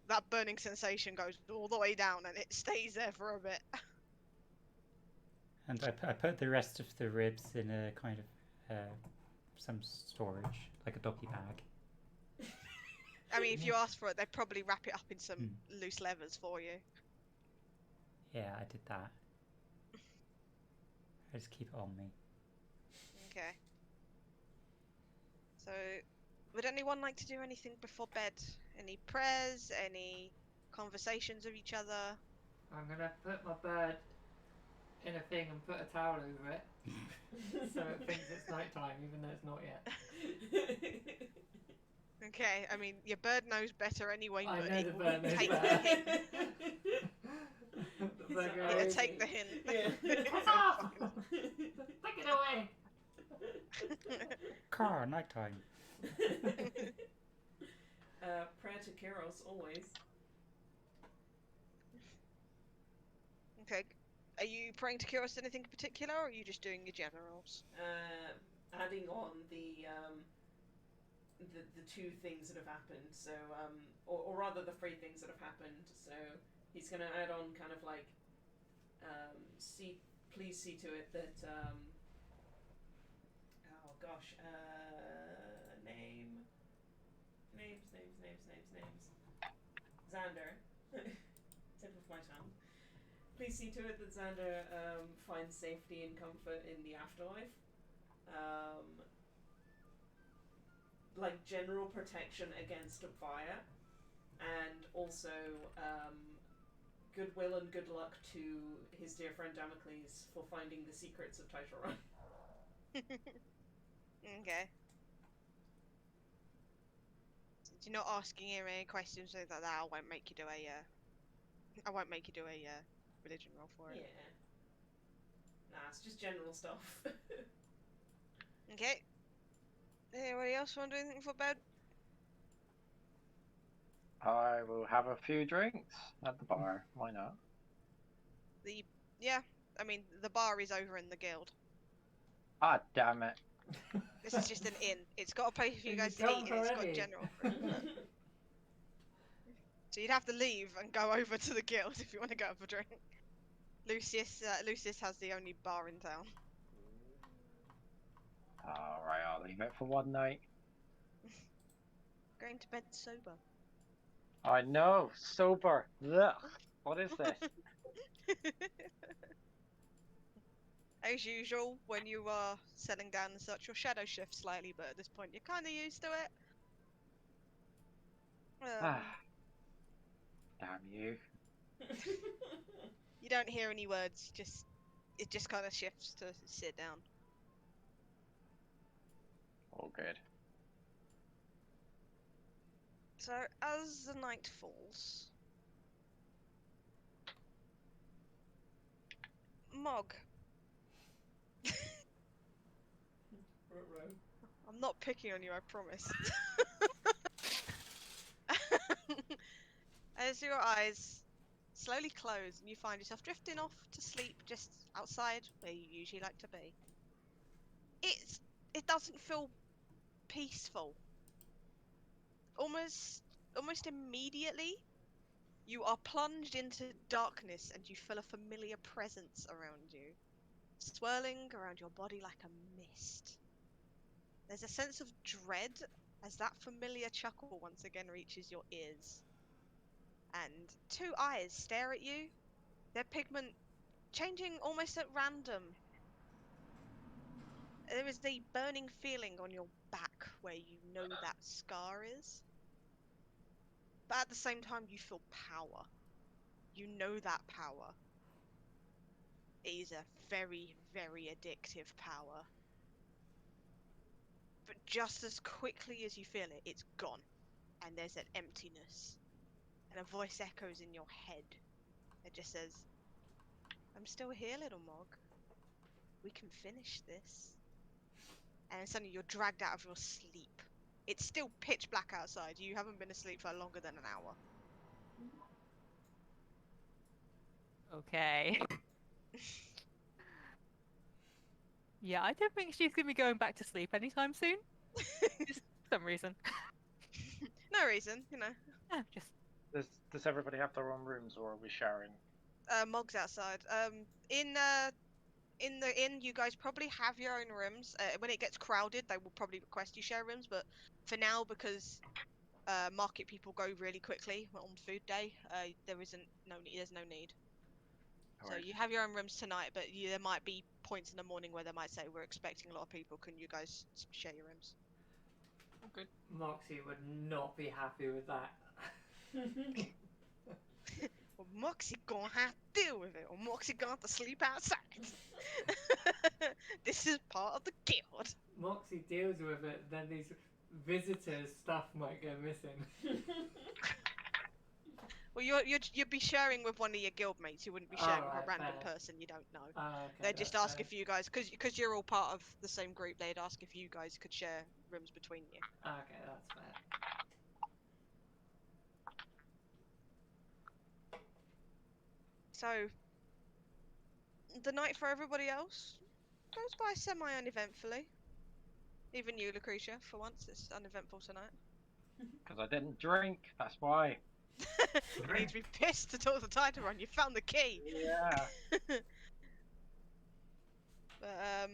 that burning sensation goes all the way down and it stays there for a bit. And I put the rest of the ribs in a kind of some storage, like a doggy bag. I mean, if you ask for it, they'd probably wrap it up in some loose leathers for you. Yeah, I did that. I just keep it on me. Okay. So, would anyone like to do anything before bed? Any prayers? Any conversations with each other? I'm gonna put my bird in a thing and put a towel over it, so it thinks it's night time, even though it's not yet. Okay, I mean, your bird knows better anyway, I but know it the will bird knows take better. the hint. The bird goes, It'll take the hint. "What's up? Take it away." Car, nighttime. Prayer to Kyros, always. Okay. Are you praying to Kyros anything in particular, or are you just doing your generals? Adding on the two things that have happened, so or rather the three things that have happened. So he's gonna add on kind of like please see to it that oh gosh, names. Xander, tip of my tongue. Please see to it that Xander finds safety and comfort in the afterlife. Like general protection against fire, and also goodwill and good luck to his dear friend Damocles for finding the secrets of Titleron. Okay. You're not asking him any questions like that. I won't make you do a religion roll for it. Yeah. Nah, it's just general stuff. Okay. Anybody else want to do anything for bed? I will have a few drinks at the bar. Why not? I mean, the bar is over in the guild. Ah, damn it. This is just an inn. It's got a place for you Is guys it to eat, gone and it's got already? general. So you'd have to leave and go over to the guild if you want to go have a drink. Lucius has the only bar in town. Alright, I'll leave it for one night. Going to bed sober. I know, sober. Ugh. What is this? As usual, when you are settling down and such, your shadow shifts slightly, but at this point you're kind of used to it. Ah, damn you. You don't hear any words, it just kind of shifts to sit down. All good. So as the night falls, Mog, Ruh-roh. I'm not picking on you, I promise. As your eyes slowly close and you find yourself drifting off to sleep just outside where you usually like to be. It doesn't feel peaceful. Almost immediately you are plunged into darkness and you feel a familiar presence around you, swirling around your body like a mist. There's a sense of dread as that familiar chuckle once again reaches your ears. And two eyes stare at you, their pigment changing almost at random. There is a burning feeling on your back where you know that scar is. But at the same time, you feel power. You know that power. It is a very, very addictive power. But just as quickly as you feel it, it's gone. And there's an emptiness. And a voice echoes in your head. It just says, I'm still here, little Mog. We can finish this. And suddenly you're dragged out of your sleep. It's still pitch black outside. You haven't been asleep for longer than an hour. Okay. Yeah, I don't think she's gonna be going back to sleep anytime soon. Just for some reason. No reason, you know. Yeah, just Does everybody have their own rooms, or are we sharing? Mog's outside. In the inn, you guys probably have your own rooms. When it gets crowded, they will probably request you share rooms. But for now, because market people go really quickly on food day, there's no need. So Alright. you have your own rooms tonight, but there might be points in the morning where they might say, we're expecting a lot of people. Can you guys share your rooms? Good. Moxie would not be happy with that. Well, Moxie gonna have to deal with it, or Moxie gonna have to sleep outside. This is part of the guild. Moxie deals with it, then these visitors' stuff might go missing. Well, you'd be sharing with one of your guild mates. You wouldn't be sharing with Alright, a random fair. person you don't know. Okay, They'd just that's ask fair. if you guys, because you're all part of the same group, they'd ask if you guys could share rooms between you. Okay, that's fair. So, the night for everybody else goes by semi-uneventfully. Even you, Lucretia, for once, it's uneventful tonight. Because I didn't drink, that's why. You need to be pissed to talk the title run. You found the key. Yeah. But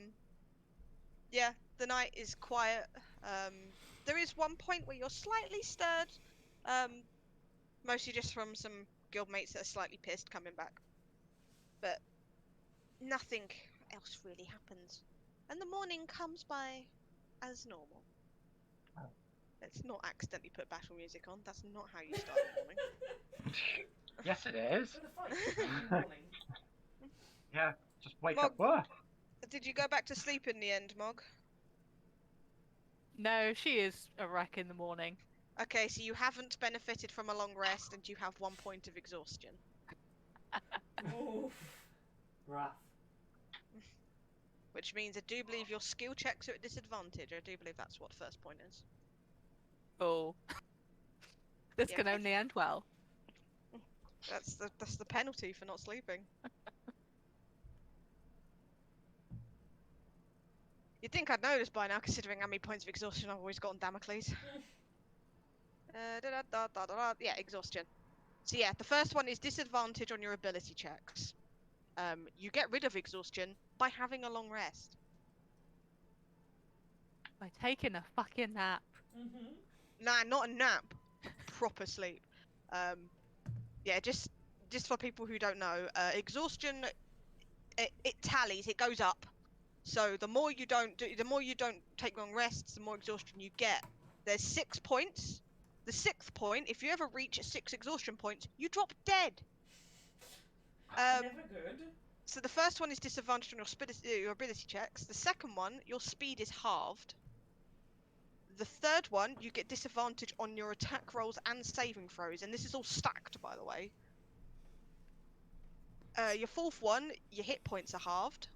yeah, the night is quiet. There is one point where you're slightly stirred, mostly just from some guildmates that are slightly pissed coming back. But nothing else really happens, and the morning comes by as normal. Let's not accidentally put battle music on. That's not how you start the morning. Yes, it is. For the fight every morning. Yeah, just wake Mog. up. Whoa. Did you go back to sleep in the end, Mog? no, she is a wreck in the morning. Okay, so you haven't benefited from a long rest, and you have 1 point of exhaustion. Oof. Rough. Which means I do believe your skill checks are at disadvantage. I do believe that's what first point is. Oh. This Yeah, can okay. only end well. That's the penalty for not sleeping. You'd think I'd know this by now, considering how many points of exhaustion I've always got on Damocles. Yeah, exhaustion. So yeah, the first one is disadvantage on your ability checks. You get rid of exhaustion by having a long rest. By taking a fucking nap. Mm-hmm. Nah, not a nap. Proper sleep. Yeah, just for people who don't know, exhaustion it tallies. It goes up. So the more you don't take long rests, the more exhaustion you get. There's 6 points. The 6th point, if you ever reach 6 exhaustion points, you drop dead. Never good. So the first one is disadvantage on your ability checks. The second one, your speed is halved. The third one, you get disadvantage on your attack rolls and saving throws, and this is all stacked, by the way. Your fourth one, your hit points are halved.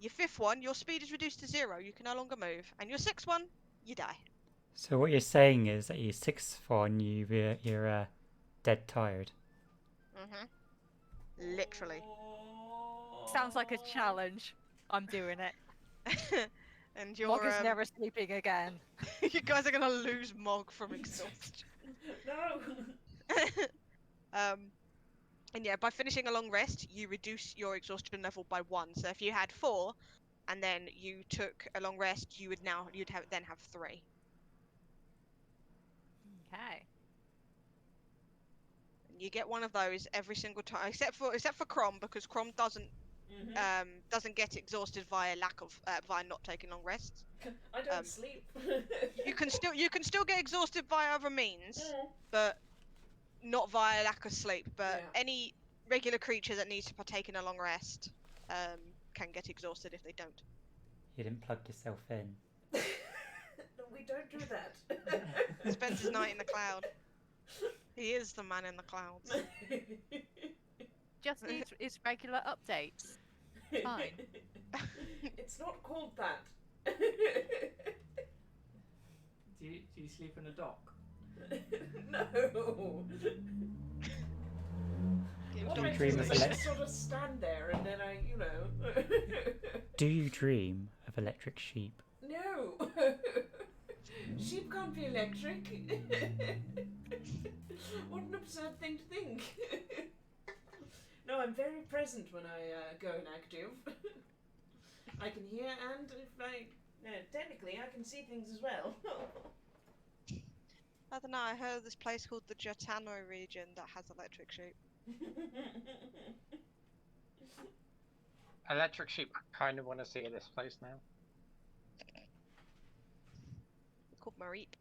Your fifth one, your speed is reduced to 0. You can no longer move. And your sixth one, you die. So what you're saying is that your 6th one, you're dead tired. Literally. Sounds like a challenge. I'm doing it. And Mog you're is never sleeping again. you guys are gonna lose Mog from exhaustion. No. And yeah, by finishing a long rest, you reduce your exhaustion level by 1. So if you had 4, and then you took a long rest, you'd have 3. Okay. And you get one of those every single time, except for Crom, because Crom doesn't get exhausted via not taking long rests. I don't sleep. You can still get exhausted via other means, but not via lack of sleep. But Yeah. any regular creature that needs to partake in a long rest can get exhausted if they don't. You didn't plug yourself in. No, we don't do that. Spends his night in the cloud. He is the man in the clouds. Just needs its regular updates. Fine. It's not called that. Do you sleep in a dock? No. Games What don't I dream do of is I elec- just sort of stand there and then I. Do you dream of electric sheep? No. Sheep can't be electric. What an absurd thing to think. No, I'm very present when I go inactive. I can hear and technically I can see things as well. I don't know. I heard of this place called the Giordano region that has electric sheep. Electric sheep. I kind of want to see this place now. It's called Mareep.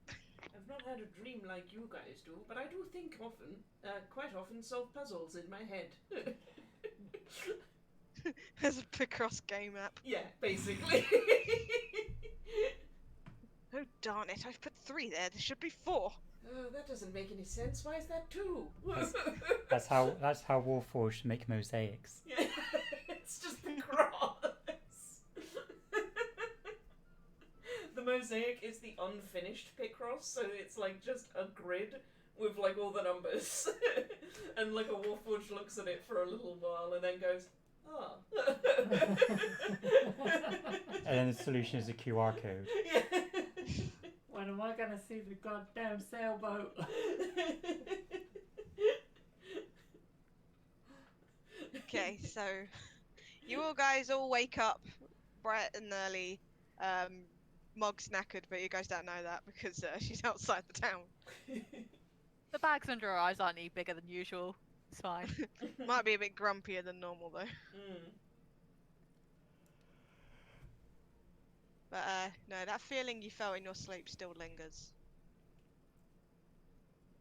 I've not had a dream like you guys do, but I do think often, quite often, solve puzzles in my head. There's a Picross game app. Yeah, basically. Oh darn it! I've put 3 there. There should be 4. Oh, that doesn't make any sense. Why is that 2? That's how Warforged make mosaics. Yeah, it's just the cross. The mosaic is the unfinished Picross, so it's like just a grid with like all the numbers, and like a Warforged looks at it for a little while and then goes, "Ah." And then the solution is a QR code. Yeah. When am I gonna see the goddamn sailboat? Okay, so you all guys all wake up bright and early. Mog's knackered, but you guys don't know that because she's outside the town. The bags under her eyes aren't any bigger than usual. It's fine. Might be a bit grumpier than normal though. But no, that feeling you felt in your sleep still lingers.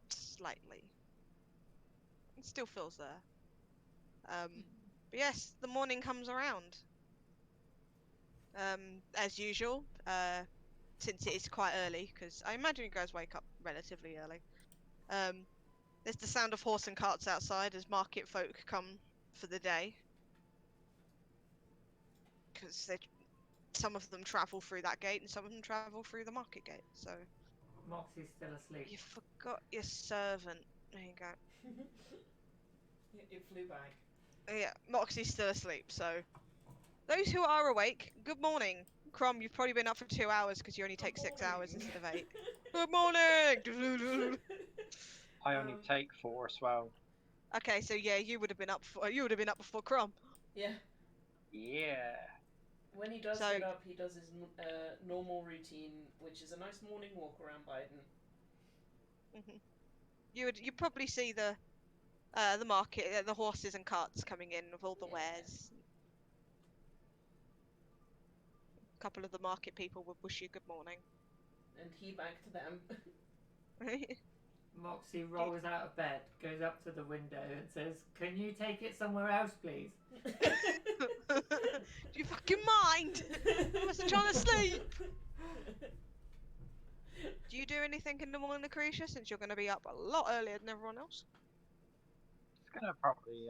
Slightly. It still feels there. But yes, the morning comes around. As usual, since it is quite early, because I imagine you guys wake up relatively early. There's the sound of horse and carts outside as market folk come for the day. Because some of them travel through that gate and some of them travel through the market gate, so... Moxie's still asleep. You forgot your servant. There you go. It flew back. Yeah, Moxie's still asleep, so... Those who are awake, good morning. Crom, you've probably been up for 2 hours because you only take 6 hours instead of 8. Good morning! I only take 4 as well. Okay, so yeah, you would have been up before Crom. Yeah. Yeah. When he does So- get up, he does his normal routine, which is a nice morning walk around Biden. You probably see the market, the horses and carts coming in with all the Yeah. wares. A couple of the market people would wish you good morning. And he back to them. Moxie rolls out of bed, goes up to the window, and says, "Can you take it somewhere else, please?" Do you fucking mind? I was trying to sleep. Do you do anything in the morning, Lucretia, since you're going to be up a lot earlier than everyone else? Just gonna probably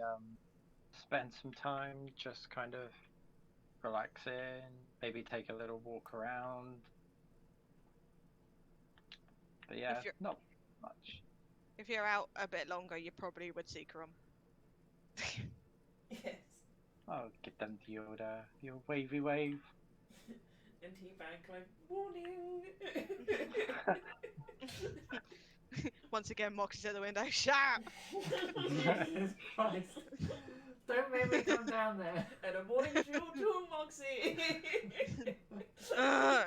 spend some time just kind of relaxing, maybe take a little walk around. But yeah, you're- not much. If you're out a bit longer, you probably would see Crum. Yes. I'll get them the old wavy wave. And he back like, morning. Once again, Moxie's at the window. Shut up! Jesus Christ! Don't make me come down there. And a morning to you too, Moxie. Ugh.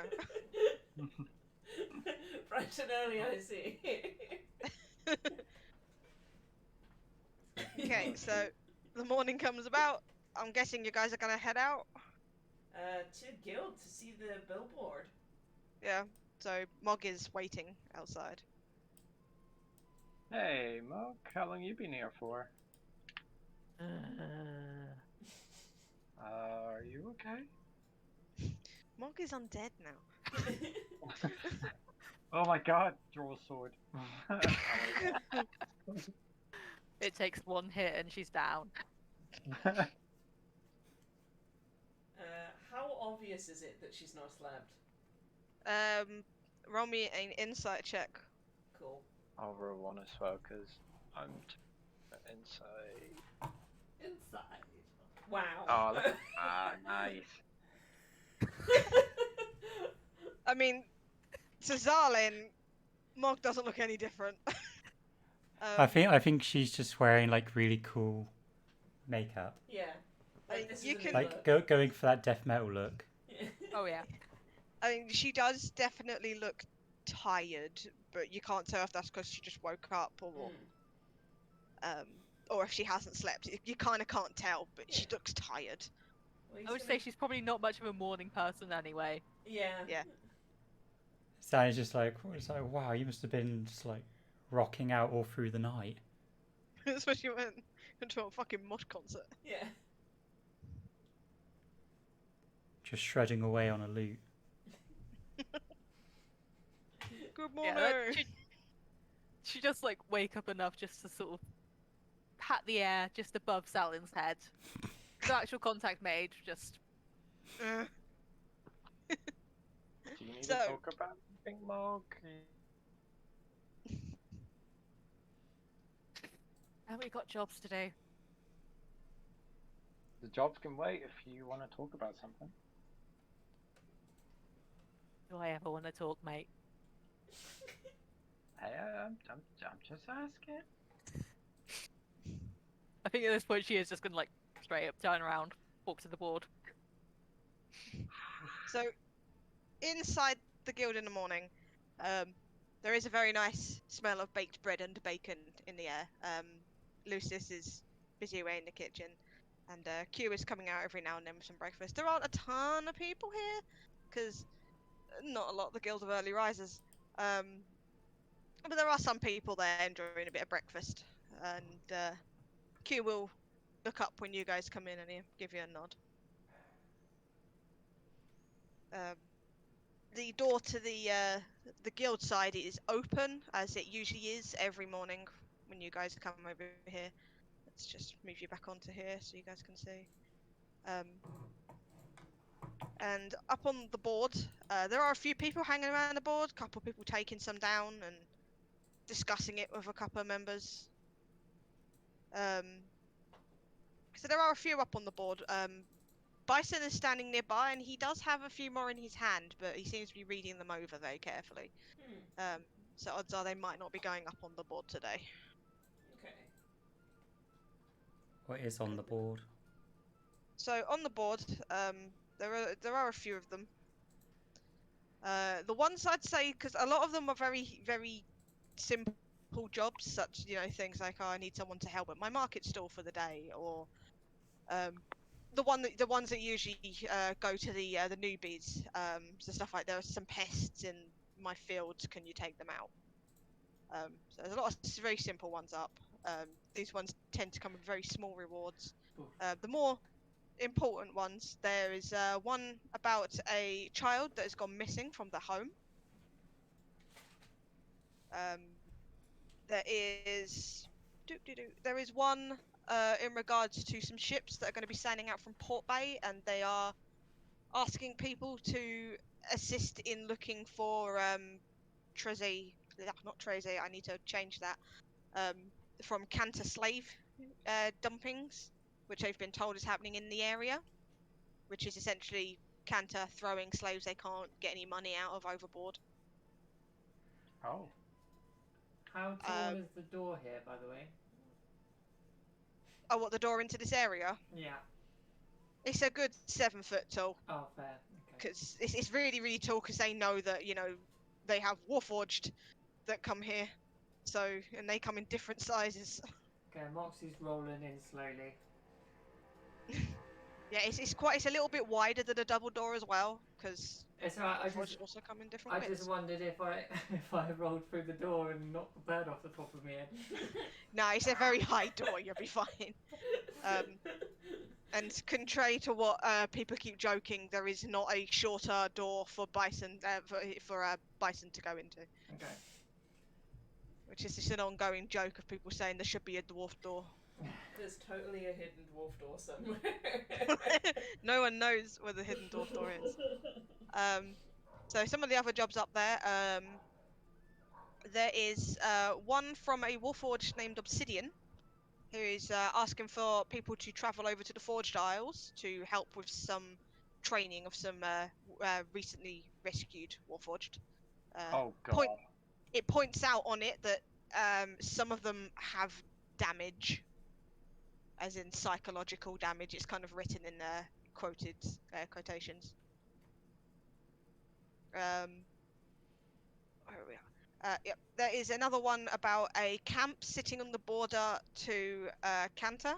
Bright and early, I see. Okay, so the morning comes about. I'm guessing you guys are gonna head out. To Guild to see the billboard. Yeah. So Mog is waiting outside. Hey, Mog, how long you been here for? Are you okay? Mog is undead now. Oh my god, draw a sword. It takes one hit and she's down. How obvious is it that she's not slabbed? Roll me an insight check. Cool. I'll roll one as well, because I'm inside. Inside. Wow. Oh, look. Nice. I mean, to Zarlin, Mog doesn't look any different. I think she's just wearing like really cool makeup, Yeah. Like, this You is a can- new like look. going for that death metal look. Oh yeah. I mean, she does definitely look tired, but you can't tell if that's because she just woke up or if she hasn't slept. You kind of can't tell, but she Yeah. looks tired. Well, he's I would gonna- say she's probably not much of a morning person anyway. Yeah. Yeah. So it's just like, it's like, wow, you must have been just like rocking out all through the night. Especially when into a fucking mod concert. Yeah. Just shredding away on a lute. Good Yeah, morning. she just like wake up enough just to sort of pat the air just above Salin's head. No actual contact made, just Uh, Do you need So- to talk about anything, Mog? and we got jobs to do. The jobs can wait if you want to talk about something. Do I ever want to talk, mate? Hey, I'm just asking. I think at this point she is just gonna like straight up turn around, walk to the board. So, inside the guild in the morning, there is a very nice smell of baked bread and bacon in the air. Lucius is busy away in the kitchen, and Q is coming out every now and then with some breakfast. There aren't a ton of people here, because not a lot of the guild of early risers. But there are some people there enjoying a bit of breakfast, and Q will look up when you guys come in and he'll give you a nod. The door to the guild side is open, as it usually is every morning when you guys come over here. Let's just move you back onto here so you guys can see. And up on the board, there are a few people hanging around the board. A couple of people taking some down and discussing it with a couple of members. So there are a few up on the board. Bison is standing nearby, and he does have a few more in his hand, but he seems to be reading them over very carefully. So odds are they might not be going up on the board today. Okay. What is on the board? So on the board, there are a few of them. The ones I'd say, because a lot of them are very, very simple jobs, such things like, oh, I need someone to help at my market stall for the day, or the ones that usually go to the newbies. So stuff like, there are some pests in my fields. Can you take them out? So there's a lot of very simple ones up. These ones tend to come with very small rewards. The more important ones, there is one about a child that has gone missing from the home. There is one in regards to some ships that are going to be sailing out from Port Bay, and they are asking people to assist in looking for not Treze, I need to change that, from Cantor slave dumpings, which they've been told is happening in the area, which is essentially Cantor throwing slaves they can't get any money out of overboard. Oh. How tall is the door here, by the way? Oh, what, the door into this area? Yeah. It's a good 7 foot tall. Oh, fair. Okay. Because it's really, really tall, because they know that, they have Warforged that come here. So, and they come in different sizes. Okay, Moxie's rolling in slowly. Yeah, it's a little bit wider than a double door as well, because It's alright. Warforged also come in different I widths. just wondered if I rolled through the door and knocked the bird off the top of my head. No, it's a very high door. You'll be fine. And contrary to what people keep joking, there is not a shorter door for bison for bison to go into. Okay. Which is just an ongoing joke of people saying there should be a dwarf door. There's totally a hidden dwarf door somewhere. No one knows where the hidden dwarf door is. So some of the other jobs up there, there is one from a Warforged named Obsidian, who is asking for people to travel over to the Forged Isles to help with some training of some recently rescued Warforged. Oh god. It points out on it that some of them have damage, as in psychological damage. It's kind of written in quoted quotations. Where are we? Yep. There is another one about a camp sitting on the border to Cantor,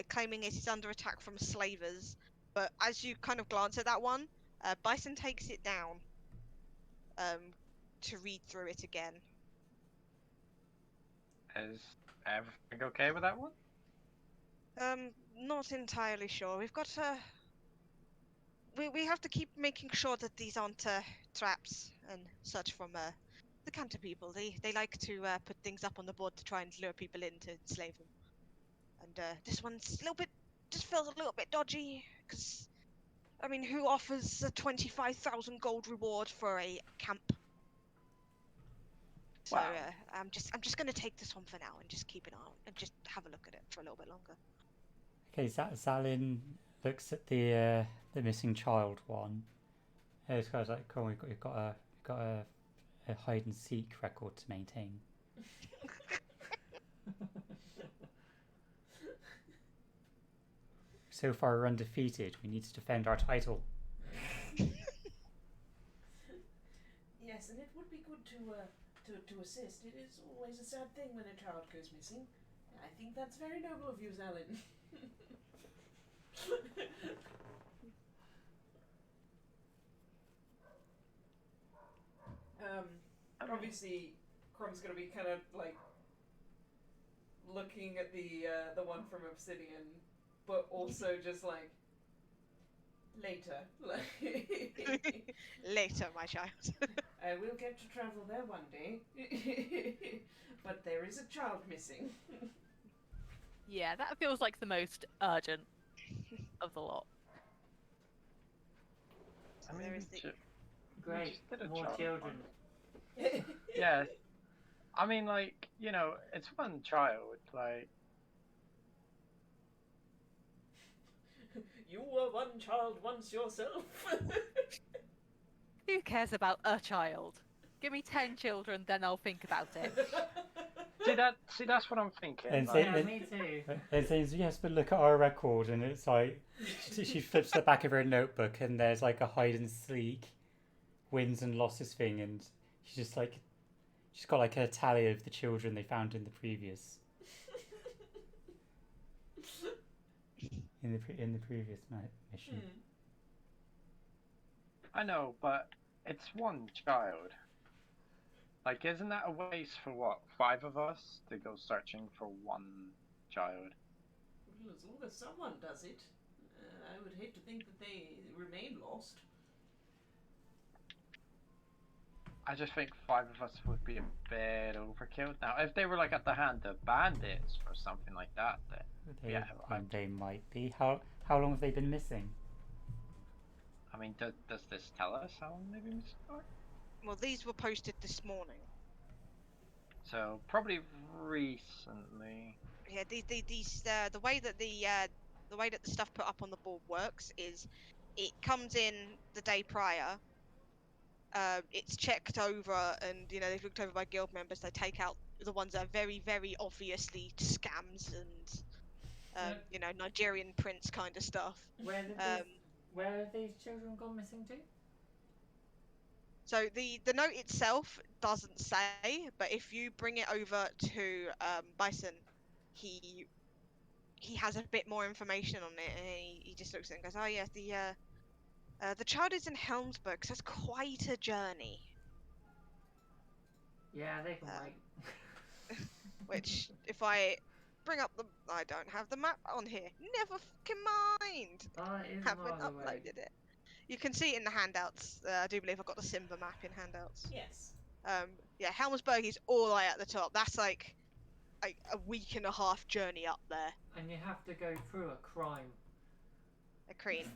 claiming it is under attack from slavers. But as you kind of glance at that one, Bison takes it down to read through it again. Is everything okay with that one? Not entirely sure. We've got to. We have to keep making sure that these aren't traps and such from the Cantor people. They like to put things up on the board to try and lure people in to enslave them. And this one's just feels a little bit dodgy, because I mean, who offers a 25,000 gold reward for a camp? So Wow. I'm just gonna take this one for now and just keep it on and just have a look at it for a little bit longer. Okay, Zalin looks at the missing child one. This guy's like, "Come on, you've got a hide and seek record to maintain." So far, we're undefeated. We need to defend our title. Yes, and it would be good to assist. It is always a sad thing when a child goes missing. I think that's very noble of you, Zalin. Obviously, Crum's gonna be kind of like looking at the one from Obsidian, but also just like later. Later, my child. I will get to travel there one day, but there is a child missing. Yeah, that feels like the most urgent of the lot. I mean, there is the... Great. just did a More child children. Yes. I mean, like, it's one child, like... You were one child once yourself. Who cares about a child? Give me 10 children, then I'll think about it. See, that's what I'm thinking. And like- Yeah, me too. It says, yes, but look at our record, and it's like she flips the back of her notebook, and there's like a hide and seek, wins and losses thing, and she's just like, she's got like a tally of the children they found in the previous in the previous mission. I know, but it's one child. Like, isn't that a waste for what, 5 of us to go searching for one child? Well, as long as someone does it, I would hate to think that they remain lost. I just think 5 of us would be a bit overkill. Now, if they were like at the hand of bandits or something like that, then yeah, They might be. How long have they been missing? I mean, does this tell us how long they've been missing for? Well, these were posted this morning. So probably recently. Yeah, the way that the stuff put up on the board works is, it comes in the day prior. It's checked over, and they've looked over by guild members. They take out the ones that are very, very obviously scams and Nigerian prince kind of stuff. Where have these children gone missing to? So the note itself doesn't say, but if you bring it over to Bison, he has a bit more information on it, and he just looks at it and goes, "Oh yeah, the child is in Helmsburg, so it's quite a journey." Yeah, they can wait. Which, if I bring up I don't have the map on here. Never fucking mind. Oh, it is Haven't miles away. uploaded it. You can see it in the handouts. I do believe I've got the Simba map in handouts. Yes. Yeah, Helmsburg is all the way at the top. That's like a week and a half journey up there. And you have to go through a crime. A Kreen.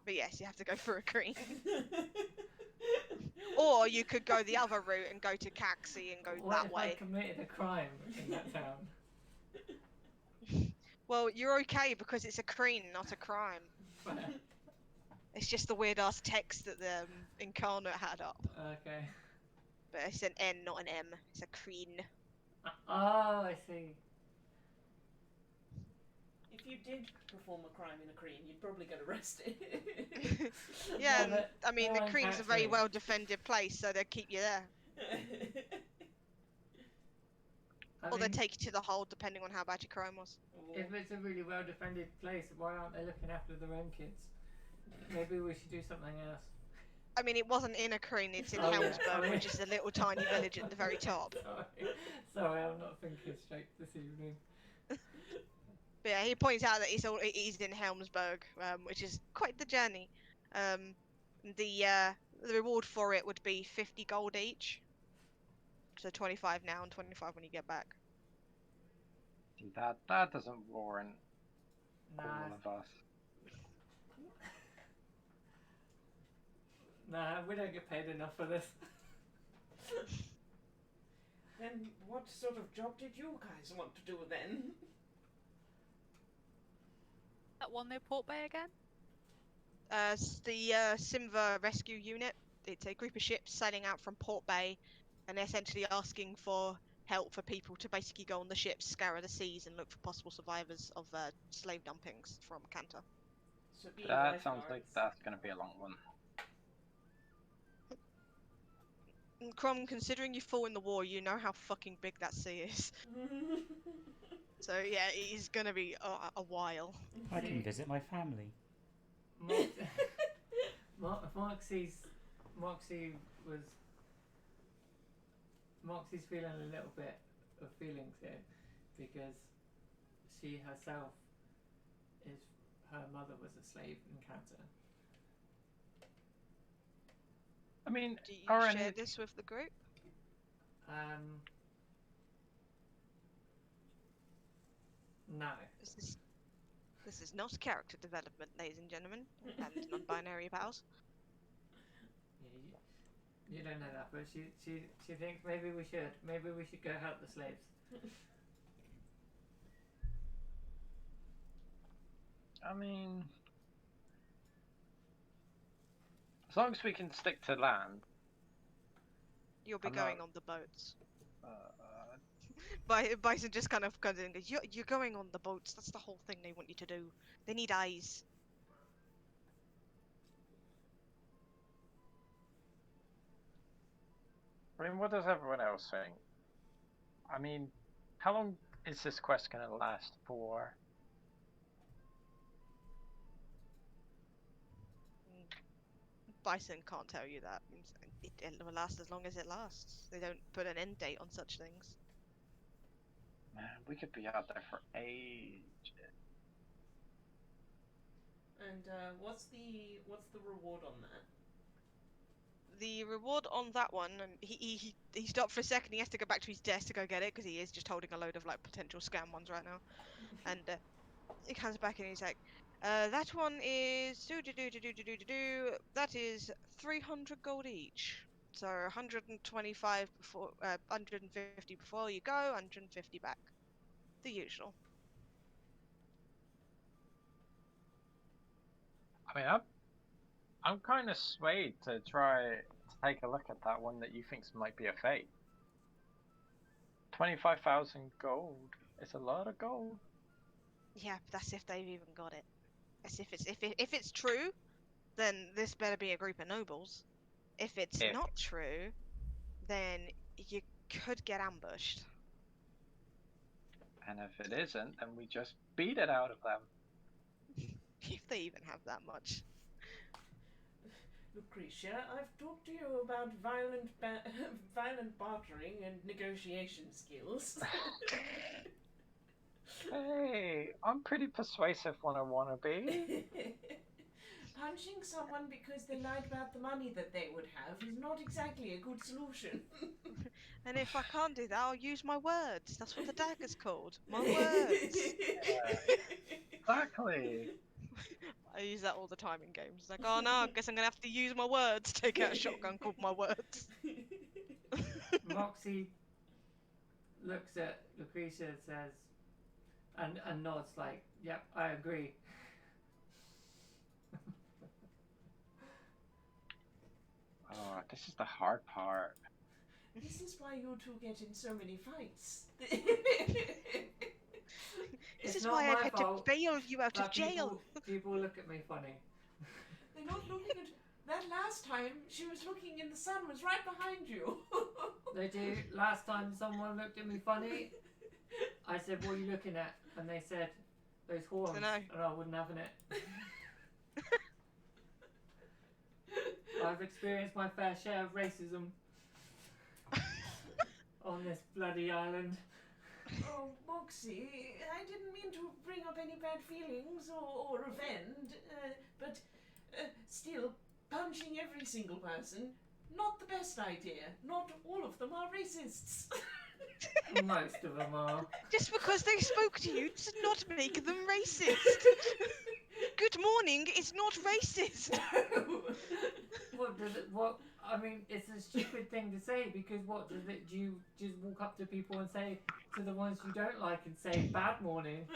But yes, you have to go through a Kreen. Or you could go the other route and go to Caxi and go What that if way. I committed a crime in that town? Well, you're okay because it's a Kreen, not a crime. It's just the weird ass text that the Incarnate had up. Okay. But it's an N, not an M. It's a Kreen. Oh, I see. If you did perform a crime in a Kreen, you'd probably get arrested. Yeah, No, but I mean, no the one Kreen's a catch very me. well defended place, so they'll keep you there. Or they take you to the hold, depending on how bad your crime was. If it's a really well defended place, why aren't they looking after their own kids? Maybe we should do something else. I mean, it wasn't in a Kreen, it's in Oh, yeah. Helmsburg, which is a little tiny village at the very top. Sorry, I'm not thinking straight this evening. But yeah, he points out that it is in Helmsburg, which is quite the journey. The reward for it would be 50 gold each. So 25 now and 25 when you get back. See, that doesn't warrant Nah, all of us. nah, we don't get paid enough for this. Then what sort of job did you guys want to do then? That one near Port Bay again? The Simva Rescue Unit. It's a group of ships sailing out from Port Bay, and they're essentially asking for help for people to basically go on the ships, scour the seas, and look for possible survivors of slave dumpings from Kanta. So being That sounds like lifeguards. that's going to be a long one. And Crom, considering you fought in the war, you know how fucking big that sea is. So yeah, it is gonna be a while. I can visit my family. Moxie's feeling a little bit of feelings here because she herself her mother was a slave in Canada. I mean, Do you are share any this with the group? No. This is not character development, ladies and gentlemen, and non-binary pals. Yeah, you don't know that, but she thinks maybe we should go help the slaves. I mean, as long as we can stick to land, You'll be I'm going not- on the boats. Uh, Bison just kind of comes in and goes, you're going on the boats. That's the whole thing they want you to do. They need eyes. I mean, what does everyone else think? I mean, how long is this quest gonna last for? Bison can't tell you that. It will last as long as it lasts. They don't put an end date on such things. Man, we could be out there for ages. And what's the reward on that? The reward on that one, and he stopped for a second. He has to go back to his desk to go get it because he is just holding a load of like potential scam ones right now. And he comes back and he's like, that one is that is 300 gold each. So 125 before, 150 before you go, 150 back. The usual. I mean, I'm kind of swayed to try to take a look at that one that you think might be a fake. 25,000 gold. It's a lot of gold. Yeah, but that's if they've even got it. That's if it's true, then this better be a group of nobles. If it's If. not true, then you could get ambushed. And if it isn't, then we just beat it out of them. If they even have that much. Lucretia, I've talked to you about violent bartering and negotiation skills. Hey, I'm pretty persuasive when I want to be. Punching someone because they lied about the money that they would have is not exactly a good solution. And if I can't do that, I'll use my words. That's what the dagger's called. My words. Exactly. I use that all the time in games. It's like, oh no, I guess I'm gonna have to use my words. Take out a shotgun called my words. Moxie looks at Lucretia and says, and nods like, yep, I agree. Oh, this is the hard part. This is why you two get in so many fights. This It's is not why my I've had to fault bail you out of that jail. people look at me funny. They're not looking at... That last time, she was looking and the sun was right behind you. They do. Last time someone looked at me funny, I said, what are you looking at? And they said, those horns. Dunno. And I wouldn't have it. I've experienced my fair share of racism on this bloody island. Oh, Moxie, I didn't mean to bring up any bad feelings or offend, but still, punching every single person, not the best idea. Not all of them are racists. Most of them are. Just because they spoke to you does not make them racist. Good morning is not racist. What does it? What? I mean, it's a stupid thing to say because what does it? Do you just walk up to people and say to the ones you don't like and say bad morning?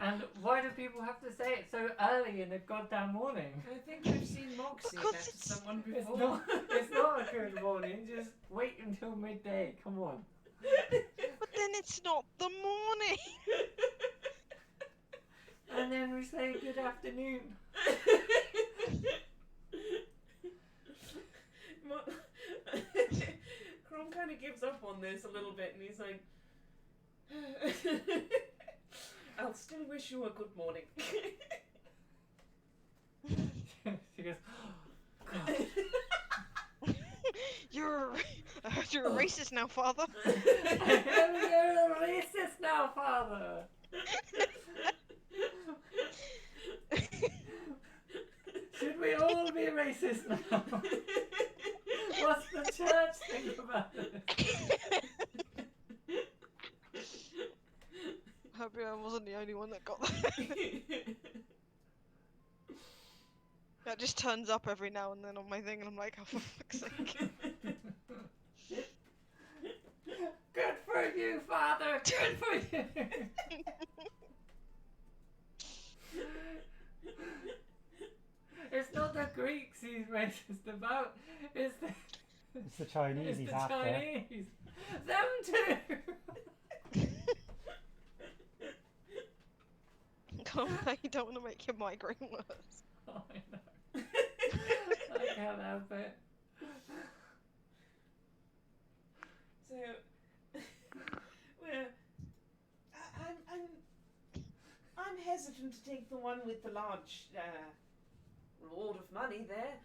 And why do people have to say it so early in the goddamn morning? I think I've seen Moxie Because back to it's- someone It's before. not. It's not a good morning. Just wait until midday. Come on. But then it's not the morning. And then we say good afternoon. Crom kind of gives up on this a little bit and he's like, I'll still wish you a good morning. She goes, You're a racist now, father. you're a racist now, father. Should we all be racist now? What's the church think about it? Hope I wasn't the only one that got that. That just turns up every now and then on my thing, and I'm like, oh, for fuck's sake. Good for you, father. Good for you. It's not the Greeks he's racist about. It's It's the Chinese It's he's the after. Chinese. Them too. You don't want to make your migraine worse. Oh, I know. I can't help it. So, well, I'm hesitant to take the one with the large reward of money there,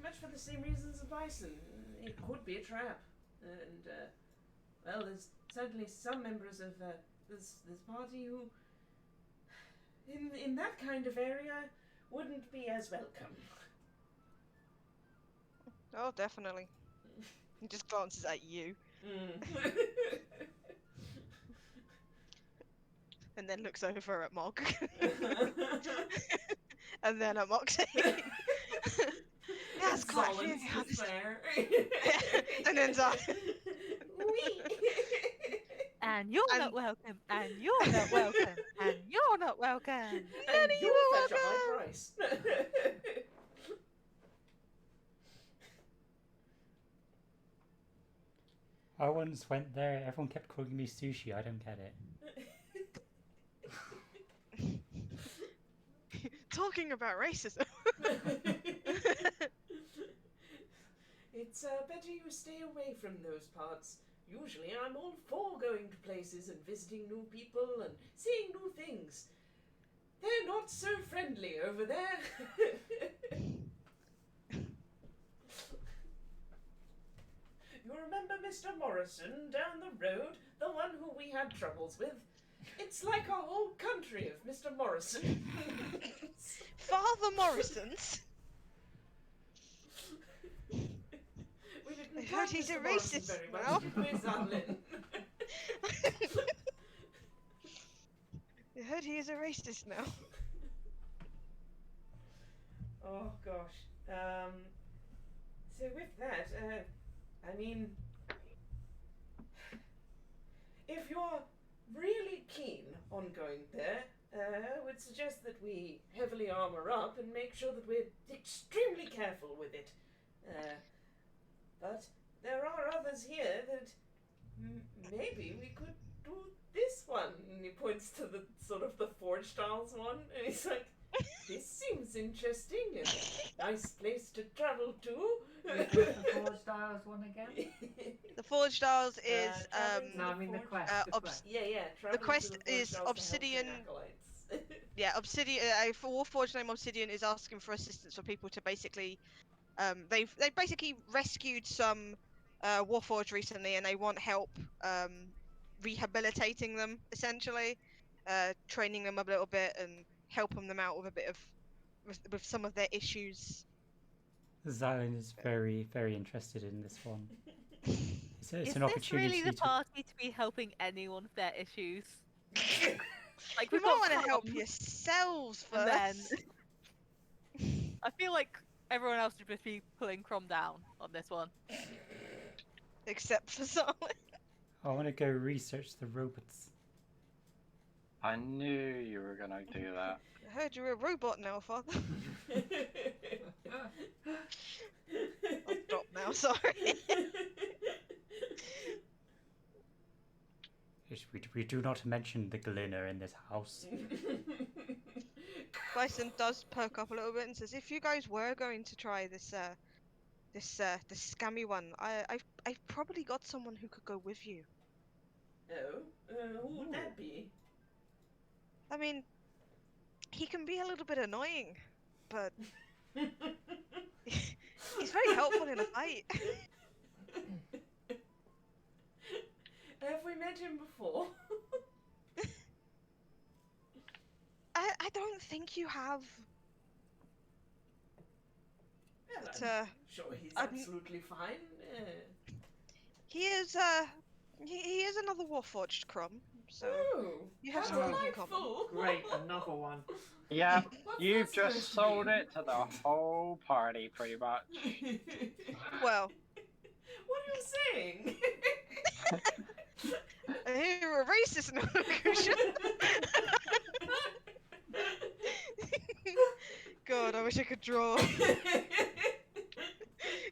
much for the same reasons as Bison. It could be a trap, and well, there's certainly some members of this party who, in that kind of area, wouldn't be as welcome. Oh, definitely. He just glances at you and then looks over at Mog. And then at Moxie. That's quite a few, Solon's honestly. just there. And then Zara. And you're And- not welcome. And you're not welcome. And you're not welcome. And of you you are fetch a high welcome. price. I once went there, everyone kept calling me sushi, I don't get it. Talking about racism. It's better you stay away from those parts. Usually I'm all for going to places and visiting new people and seeing new things. They're not so friendly over there. You remember Mr. Morrison down the road? The one who we had troubles with? It's like a whole country of Mr. Morrison. Father Morrison's. We didn't I heard like he's Mr. a Morrison racist very much, now. did we, Zalin? I heard he is a racist now. Oh gosh. So with that, I mean, if you're really keen on going there, I would suggest that we heavily armor up and make sure that we're extremely careful with it. But there are others here that maybe we could do this one. And he points to the sort of the Forge Tiles one, and he's like, this seems interesting and nice place to travel to. What's the Forge Dials one again? The Forged Isles is traveling to No, the I mean the Forge- quest. uh, the obs- quest. Yeah, traveling quest to the Forge is Tiles to help Obsidian- train acolytes. yeah, Obsidian. Warforged name Obsidian is asking for assistance for people to basically. They've basically rescued some Warforged recently, and they want help rehabilitating them, essentially, training them a little bit and helping them out with a bit of with some of their issues. Zalin is very, very interested in this one. It's Is an this opportunity really the to... party to be helping anyone with their issues? Like You we've might got want to help Crom, yourselves and then first. I feel like everyone else should just be pulling Crom down on this one. Except for Solid. I want to go research the robots. I knew you were gonna do that. I heard you're a robot now, Father. I'll stop now. Sorry. We do not mention the Glinner in this house. Bison does perk up a little bit and says, "If you guys were going to try this scammy one, I've probably got someone who could go with you. Oh, who would that be? I mean, he can be a little bit annoying, but he's very helpful in a fight." Have we met him before? I don't think you have. Well, But, I'm sure he's I'm- absolutely fine. He is he is another Warforged Crumb, so Oh, you have how something in common. delightful. Great, another one. Yeah, What's you've that just supposed sold to it to the whole party, pretty much. mean? Well, What are you saying? I hear you're a racist now, Lucian. God, I wish I could draw.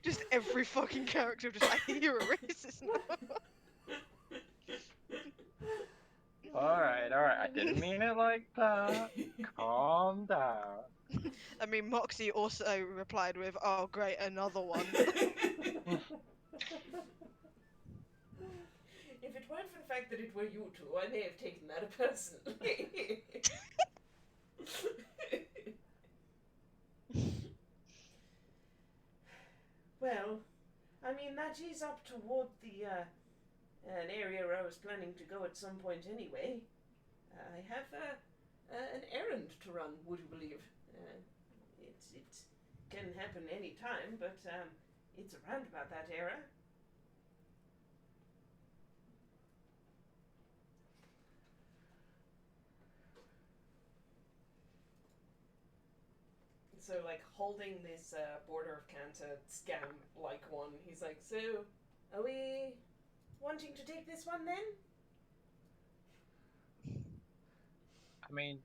Just every fucking character, just like, you're a racist now. Alright, I didn't mean it like that. Calm down. I mean, Moxie also replied with, "Oh, great, another one." If it weren't for the fact that it were you two, I may have taken that personally. Well, I mean, that is up toward the, an area where I was planning to go at some point anyway. I have, an errand to run, would you believe? It can happen any time, but, it's around about that era. So, like, holding this Border of Kanta scam-like one, he's like, so, are we wanting to take this one then? I mean,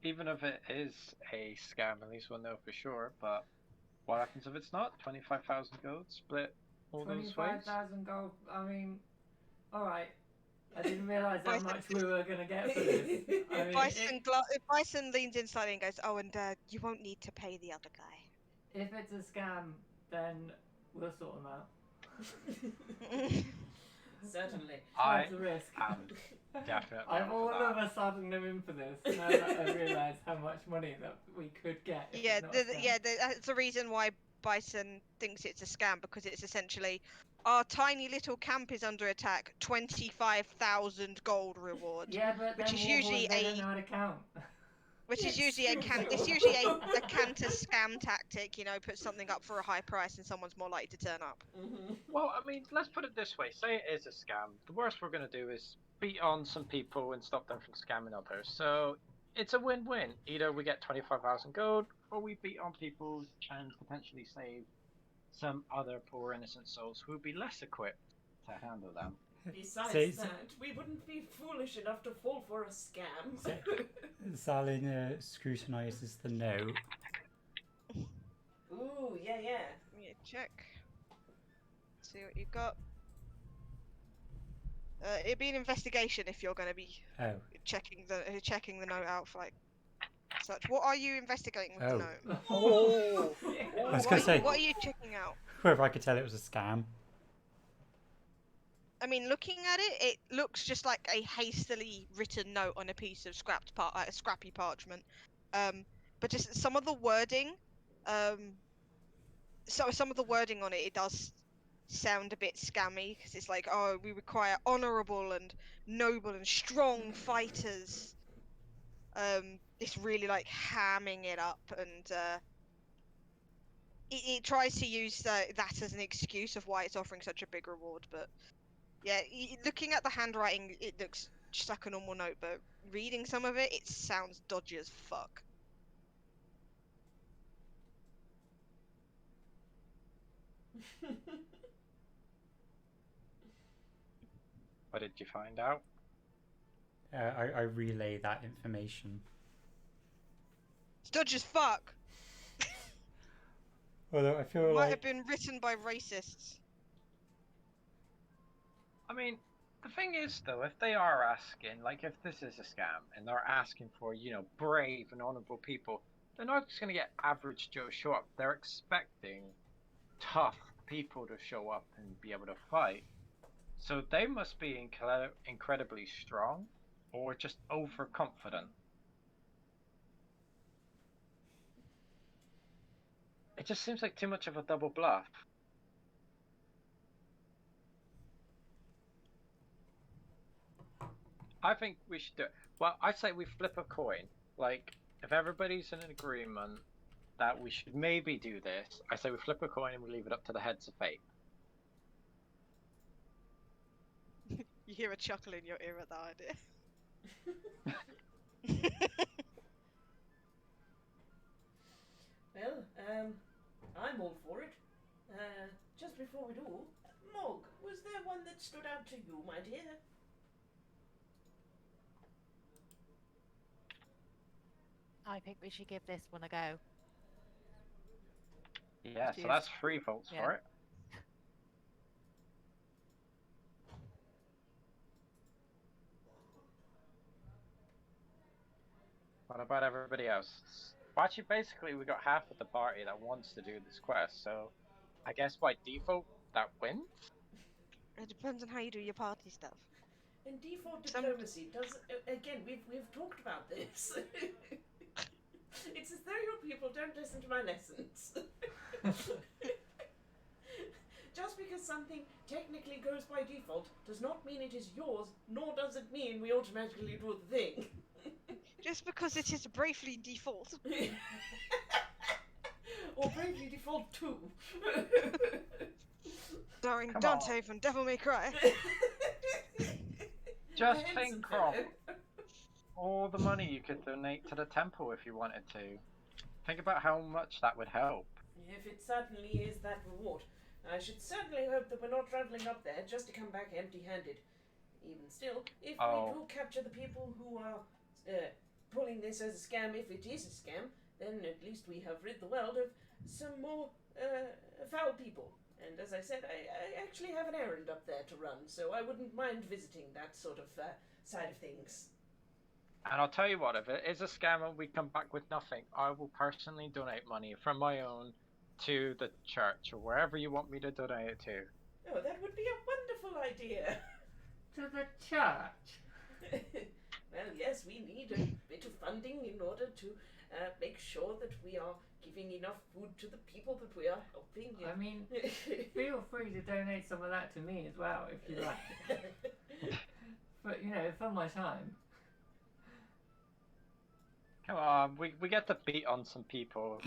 even if it is a scam, at least we'll know for sure, but what happens if it's not? 25,000 gold split all those ways? 25,000 gold. I mean, alright. I didn't realise how Bison- much we were going to get for this. I mean, Bison leans in slightly and goes, "Oh, and you won't need to pay the other guy." if it's a scam, then we'll sort them out. Certainly. I That's a risk. am definitely I'm up all for of that. a sudden in for this now that I realise how much money that we could get. If Yeah, it's not a scam. that's the reason why Bison thinks it's a scam, because it's essentially, our tiny little camp is under attack. 25,000 gold reward. Yeah, but which then is Warhorse, usually they don't know how to count. Which is It's usually a true. it's usually a counter scam tactic. You know, put something up for a high price and someone's more likely to turn up. Mm-hmm. Well, I mean, let's put it this way. Say it is a scam. The worst we're going to do is beat on some people and stop them from scamming others. So it's a win-win. Either we get 25,000 gold, or we beat on people and potentially save some other poor innocent souls who would be less equipped to handle them. Besides So- that, we wouldn't be foolish enough to fall for a scam. So- Zalin scrutinises the note. Ooh, yeah. Yeah, check. See what you got. It'd be an investigation if you're going to be Oh, checking the note out for like such. What are you investigating with Oh. the note? Oh! I was gonna say What are you checking out? whether I could tell it was a scam. I mean, looking at it, it looks just like a hastily written note on a piece of scrappy parchment. But just some of the wording, so some of the wording on it, it does sound a bit scammy, because it's like, oh, we require honorable and noble and strong fighters. It's really like hamming it up, and it tries to use that as an excuse of why it's offering such a big reward, but. Yeah, looking at the handwriting, it looks just like a normal note, but reading some of it, it sounds dodgy as fuck. What did you find out? I relay that information. It's dodgy as fuck! Although I feel Might like have been written by racists. I mean, the thing is, though, if they are asking, like, if this is a scam and they're asking for, brave and honorable people, they're not just going to get average Joe show up. They're expecting tough people to show up and be able to fight. So they must be incredibly strong or just overconfident. It just seems like too much of a double bluff. I think we should do it. Well, I say we flip a coin. Like, if everybody's in an agreement that we should maybe do this, I say we flip a coin and we leave it up to the heads of fate. You hear a chuckle in your ear at that idea. Well, I'm all for it. Just before we do, Mog, was there one that stood out to you, my dear? I think we should give this one a go. Yeah, Which so that's is- 3 votes yeah. for it. What about everybody else? Well, actually, basically, we got half of the party that wants to do this quest, so I guess by default, that wins? It depends on how you do your party stuff. And default Some- diplomacy does again. We've talked about this. It's as though your people don't listen to my lessons. Just because something technically goes by default does not mean it is yours, nor does it mean we automatically do the thing. Just because it is briefly default. Or bravely default 2. Starring Come Dante on. from Devil May Cry. Just My think, handsome Rob. fellow. All the money you could donate to the temple if you wanted to. Think about how much that would help. If it certainly is that reward, I should certainly hope that we're not travelling up there just to come back empty-handed. Even still, if Oh. we do capture the people who are pulling this as a scam, if it is a scam, then at least we have rid the world of some more foul people. And as I said, I actually have an errand up there to run, so I wouldn't mind visiting that sort of side of things. And I'll tell you what, if it is a scam and we come back with nothing, I will personally donate money from my own to the church or wherever you want me to donate it to. Oh, that would be a wonderful idea. To the church. Well, yes, we need a bit of funding in order to make sure that we are giving enough food to the people that we are helping. I mean, feel free to donate some of that to me as well if you like. But you know, for my time. Come on, we get to beat on some people.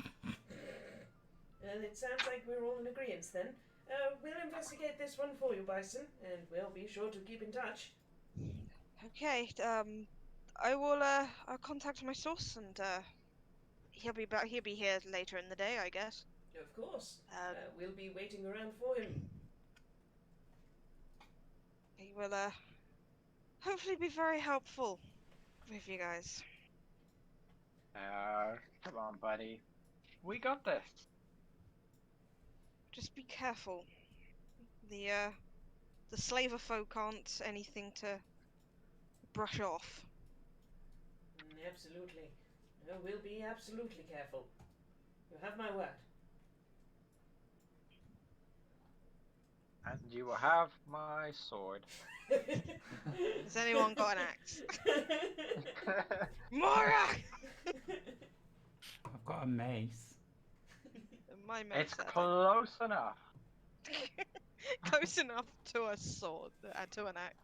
Well, it sounds like we're all in agreement then. We'll investigate this one for you, Bison, and we'll be sure to keep in touch. Okay, I will I'll contact my source and he'll be back. He'll be here later in the day, I guess. Of course. Um, We'll be waiting around for him. He will hopefully be very helpful with you guys. Come on, buddy. We got this. Just be careful. The slaver folk aren't anything to brush off. Absolutely. We'll be absolutely careful. You have my word. And you will have my sword. Has anyone got an axe? Mora! I've got a mace. My mace. It's close enough. Close enough to a sword, to an axe.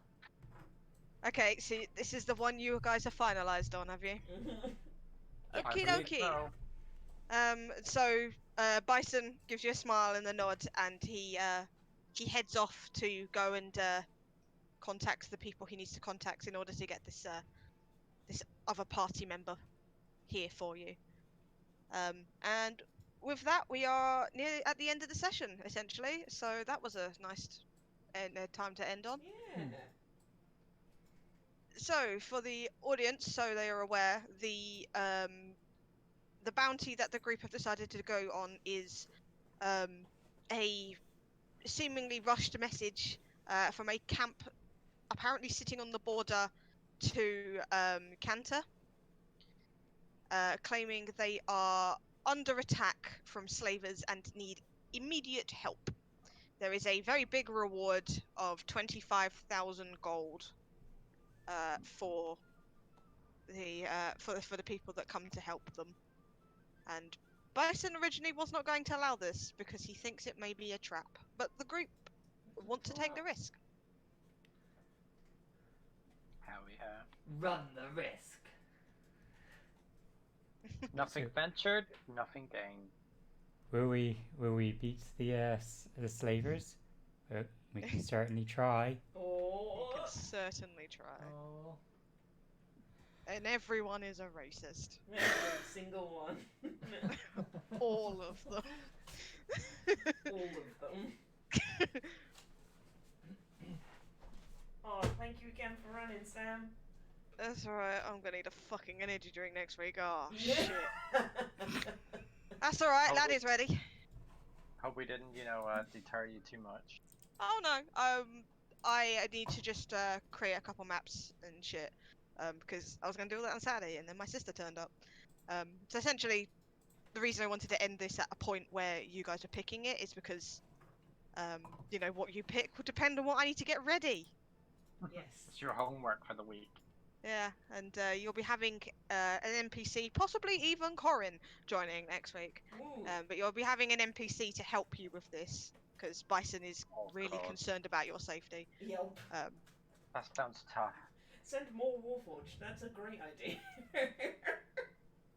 Okay, see, this is the one you guys have finalised on, have you? I Okie believe dokie. so. So Bison gives you a smile and a nod, and he heads off to go and contact the people he needs to contact in order to get this this other party member here for you. And with that, we are nearly at the end of the session, essentially. So that was a nice time to end on. Yeah. So for the audience, so they are aware, the bounty that the group have decided to go on is a seemingly rushed message from a camp apparently sitting on the border to Cantor, claiming they are under attack from slavers and need immediate help. There is a very big reward of 25,000 gold for the people that come to help them. And Bison originally was not going to allow this because he thinks it may be a trap, but the group want to take the risk. Hell yeah. Run the risk. Nothing So- ventured, nothing gained. Will we beat the slavers? We can certainly try. You Oh. can certainly try. Oh. And everyone is a racist. Every single one. All of them. All of them. Oh, thank you again for running, Sam. That's alright, I'm gonna need a fucking energy drink next week. Oh, shit. That's alright, Oh. Laddie's ready. Hope we didn't, deter you too much. Oh no. I need to just create a couple maps and shit. Because I was gonna do that on Saturday, and then my sister turned up. So essentially, the reason I wanted to end this at a point where you guys are picking it is because, what you pick will depend on what I need to get ready. Yes. It's your homework for the week. Yeah, and you'll be having an NPC, possibly even Corin, joining next week. Ooh. But you'll be having an NPC to help you with this, because Bison is Oh, really God. concerned about your safety. Yelp. That sounds tough. Send more Warforged. That's a great idea.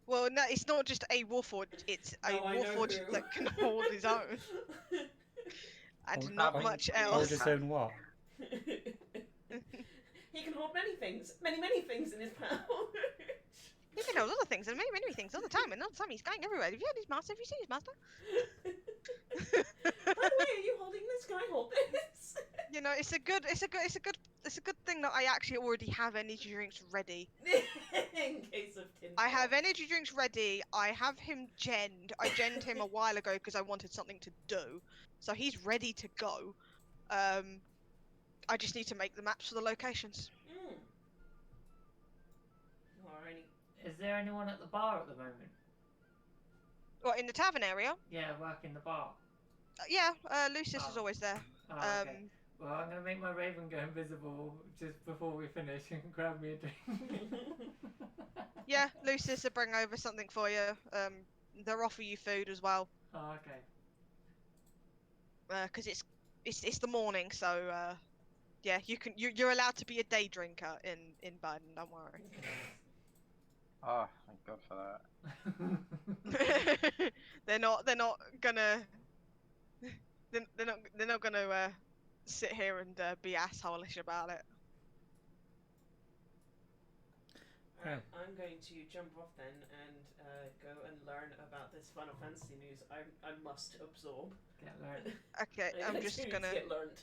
Well, no, it's not just a Warforged, it's a No, I know Warforged who. that can hold his own, and Hold- not hold- much Hold else. his own what? He can hold many things. Many things in his pouch. He can hold other things and many things all the time, and all the time he's going everywhere. Have you had his master? Have you seen his master? By the way, are you holding this? Can I hold this? It's a good thing that I actually already have energy drinks ready. In case of tin. I have energy drinks ready. I have him genned. I genned him a while ago because I wanted something to do. So he's ready to go. I just need to make the maps for the locations. Alrighty. Is there anyone at the bar at the moment? What, in the tavern area? Yeah, working the bar. Yeah, Lucius is Oh. always there. Oh, okay. Well, I'm gonna make my raven go invisible just before we finish and grab me a drink. Yeah, Lucius will bring over something for you. They'll offer you food as well. Oh, okay. Because it's the morning, so yeah, you're allowed to be a day drinker in Biden. Don't worry. Oh, thank God for that. they're not gonna they're not gonna sit here and be assholish about it. Alright, I'm going to jump off then and go and learn about this Final Fantasy news. I must absorb. Get learned. Okay, I'm just gonna get learned.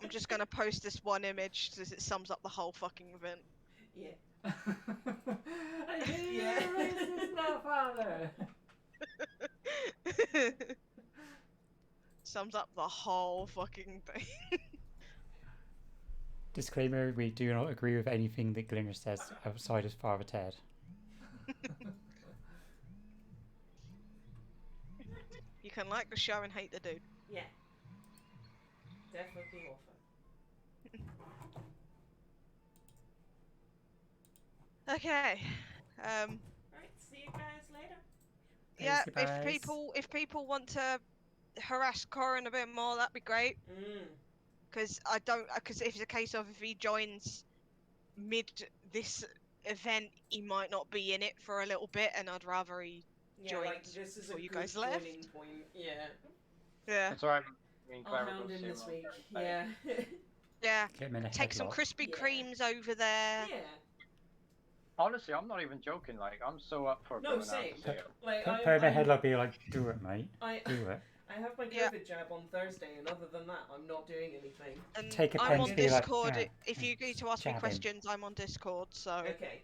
I'm just gonna post this one image because it sums up the whole fucking event. Yeah. I hear Yeah. you're racist now, father. Sums up the whole fucking thing. Disclaimer: we do not agree with anything that Glimmer says outside of Father Ted. You can like the show and hate the dude. Yeah. Definitely awful. Okay. Alright, see you guys later. Yeah, Thanks, guys. if people want to harass Corin a bit more, that'd be great. Because if it's a case of if he joins mid this event, he might not be in it for a little bit, and I'd rather he. Yeah, like Joined this is a before you good guys left. joining point. Yeah. Yeah. It's alright. Me and I'll Claire will hound go him see this him on week. Thursday. Yeah. Yeah. Get him in a Take some headlock. Krispy Yeah. Kremes over there. Yeah. Honestly, I'm not even joking. Like, I'm so up for No, going out same. to see him. Like Put him in a headlock. Be like, do it, mate. I Do it. have my Yeah. COVID jab on Thursday, and other than that, I'm not doing anything. And Take a I'm pen on to be like, Discord. yeah, If you need to ask me jab him. questions, I'm on Discord. So. Okay.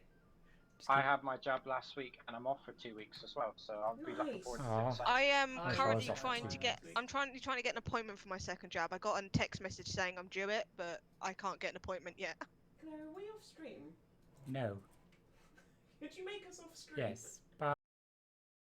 Just I keep- had my jab last week, and I'm off for 2 weeks as well. So I'll be looking Nice. forward to Aw. it. I am I currently was trying off to too. get. I'm currently trying to get an appointment for my second jab. I got a text message saying I'm due it, but I can't get an appointment yet. Claire, are we off stream? No. Could you make us off stream? Yes.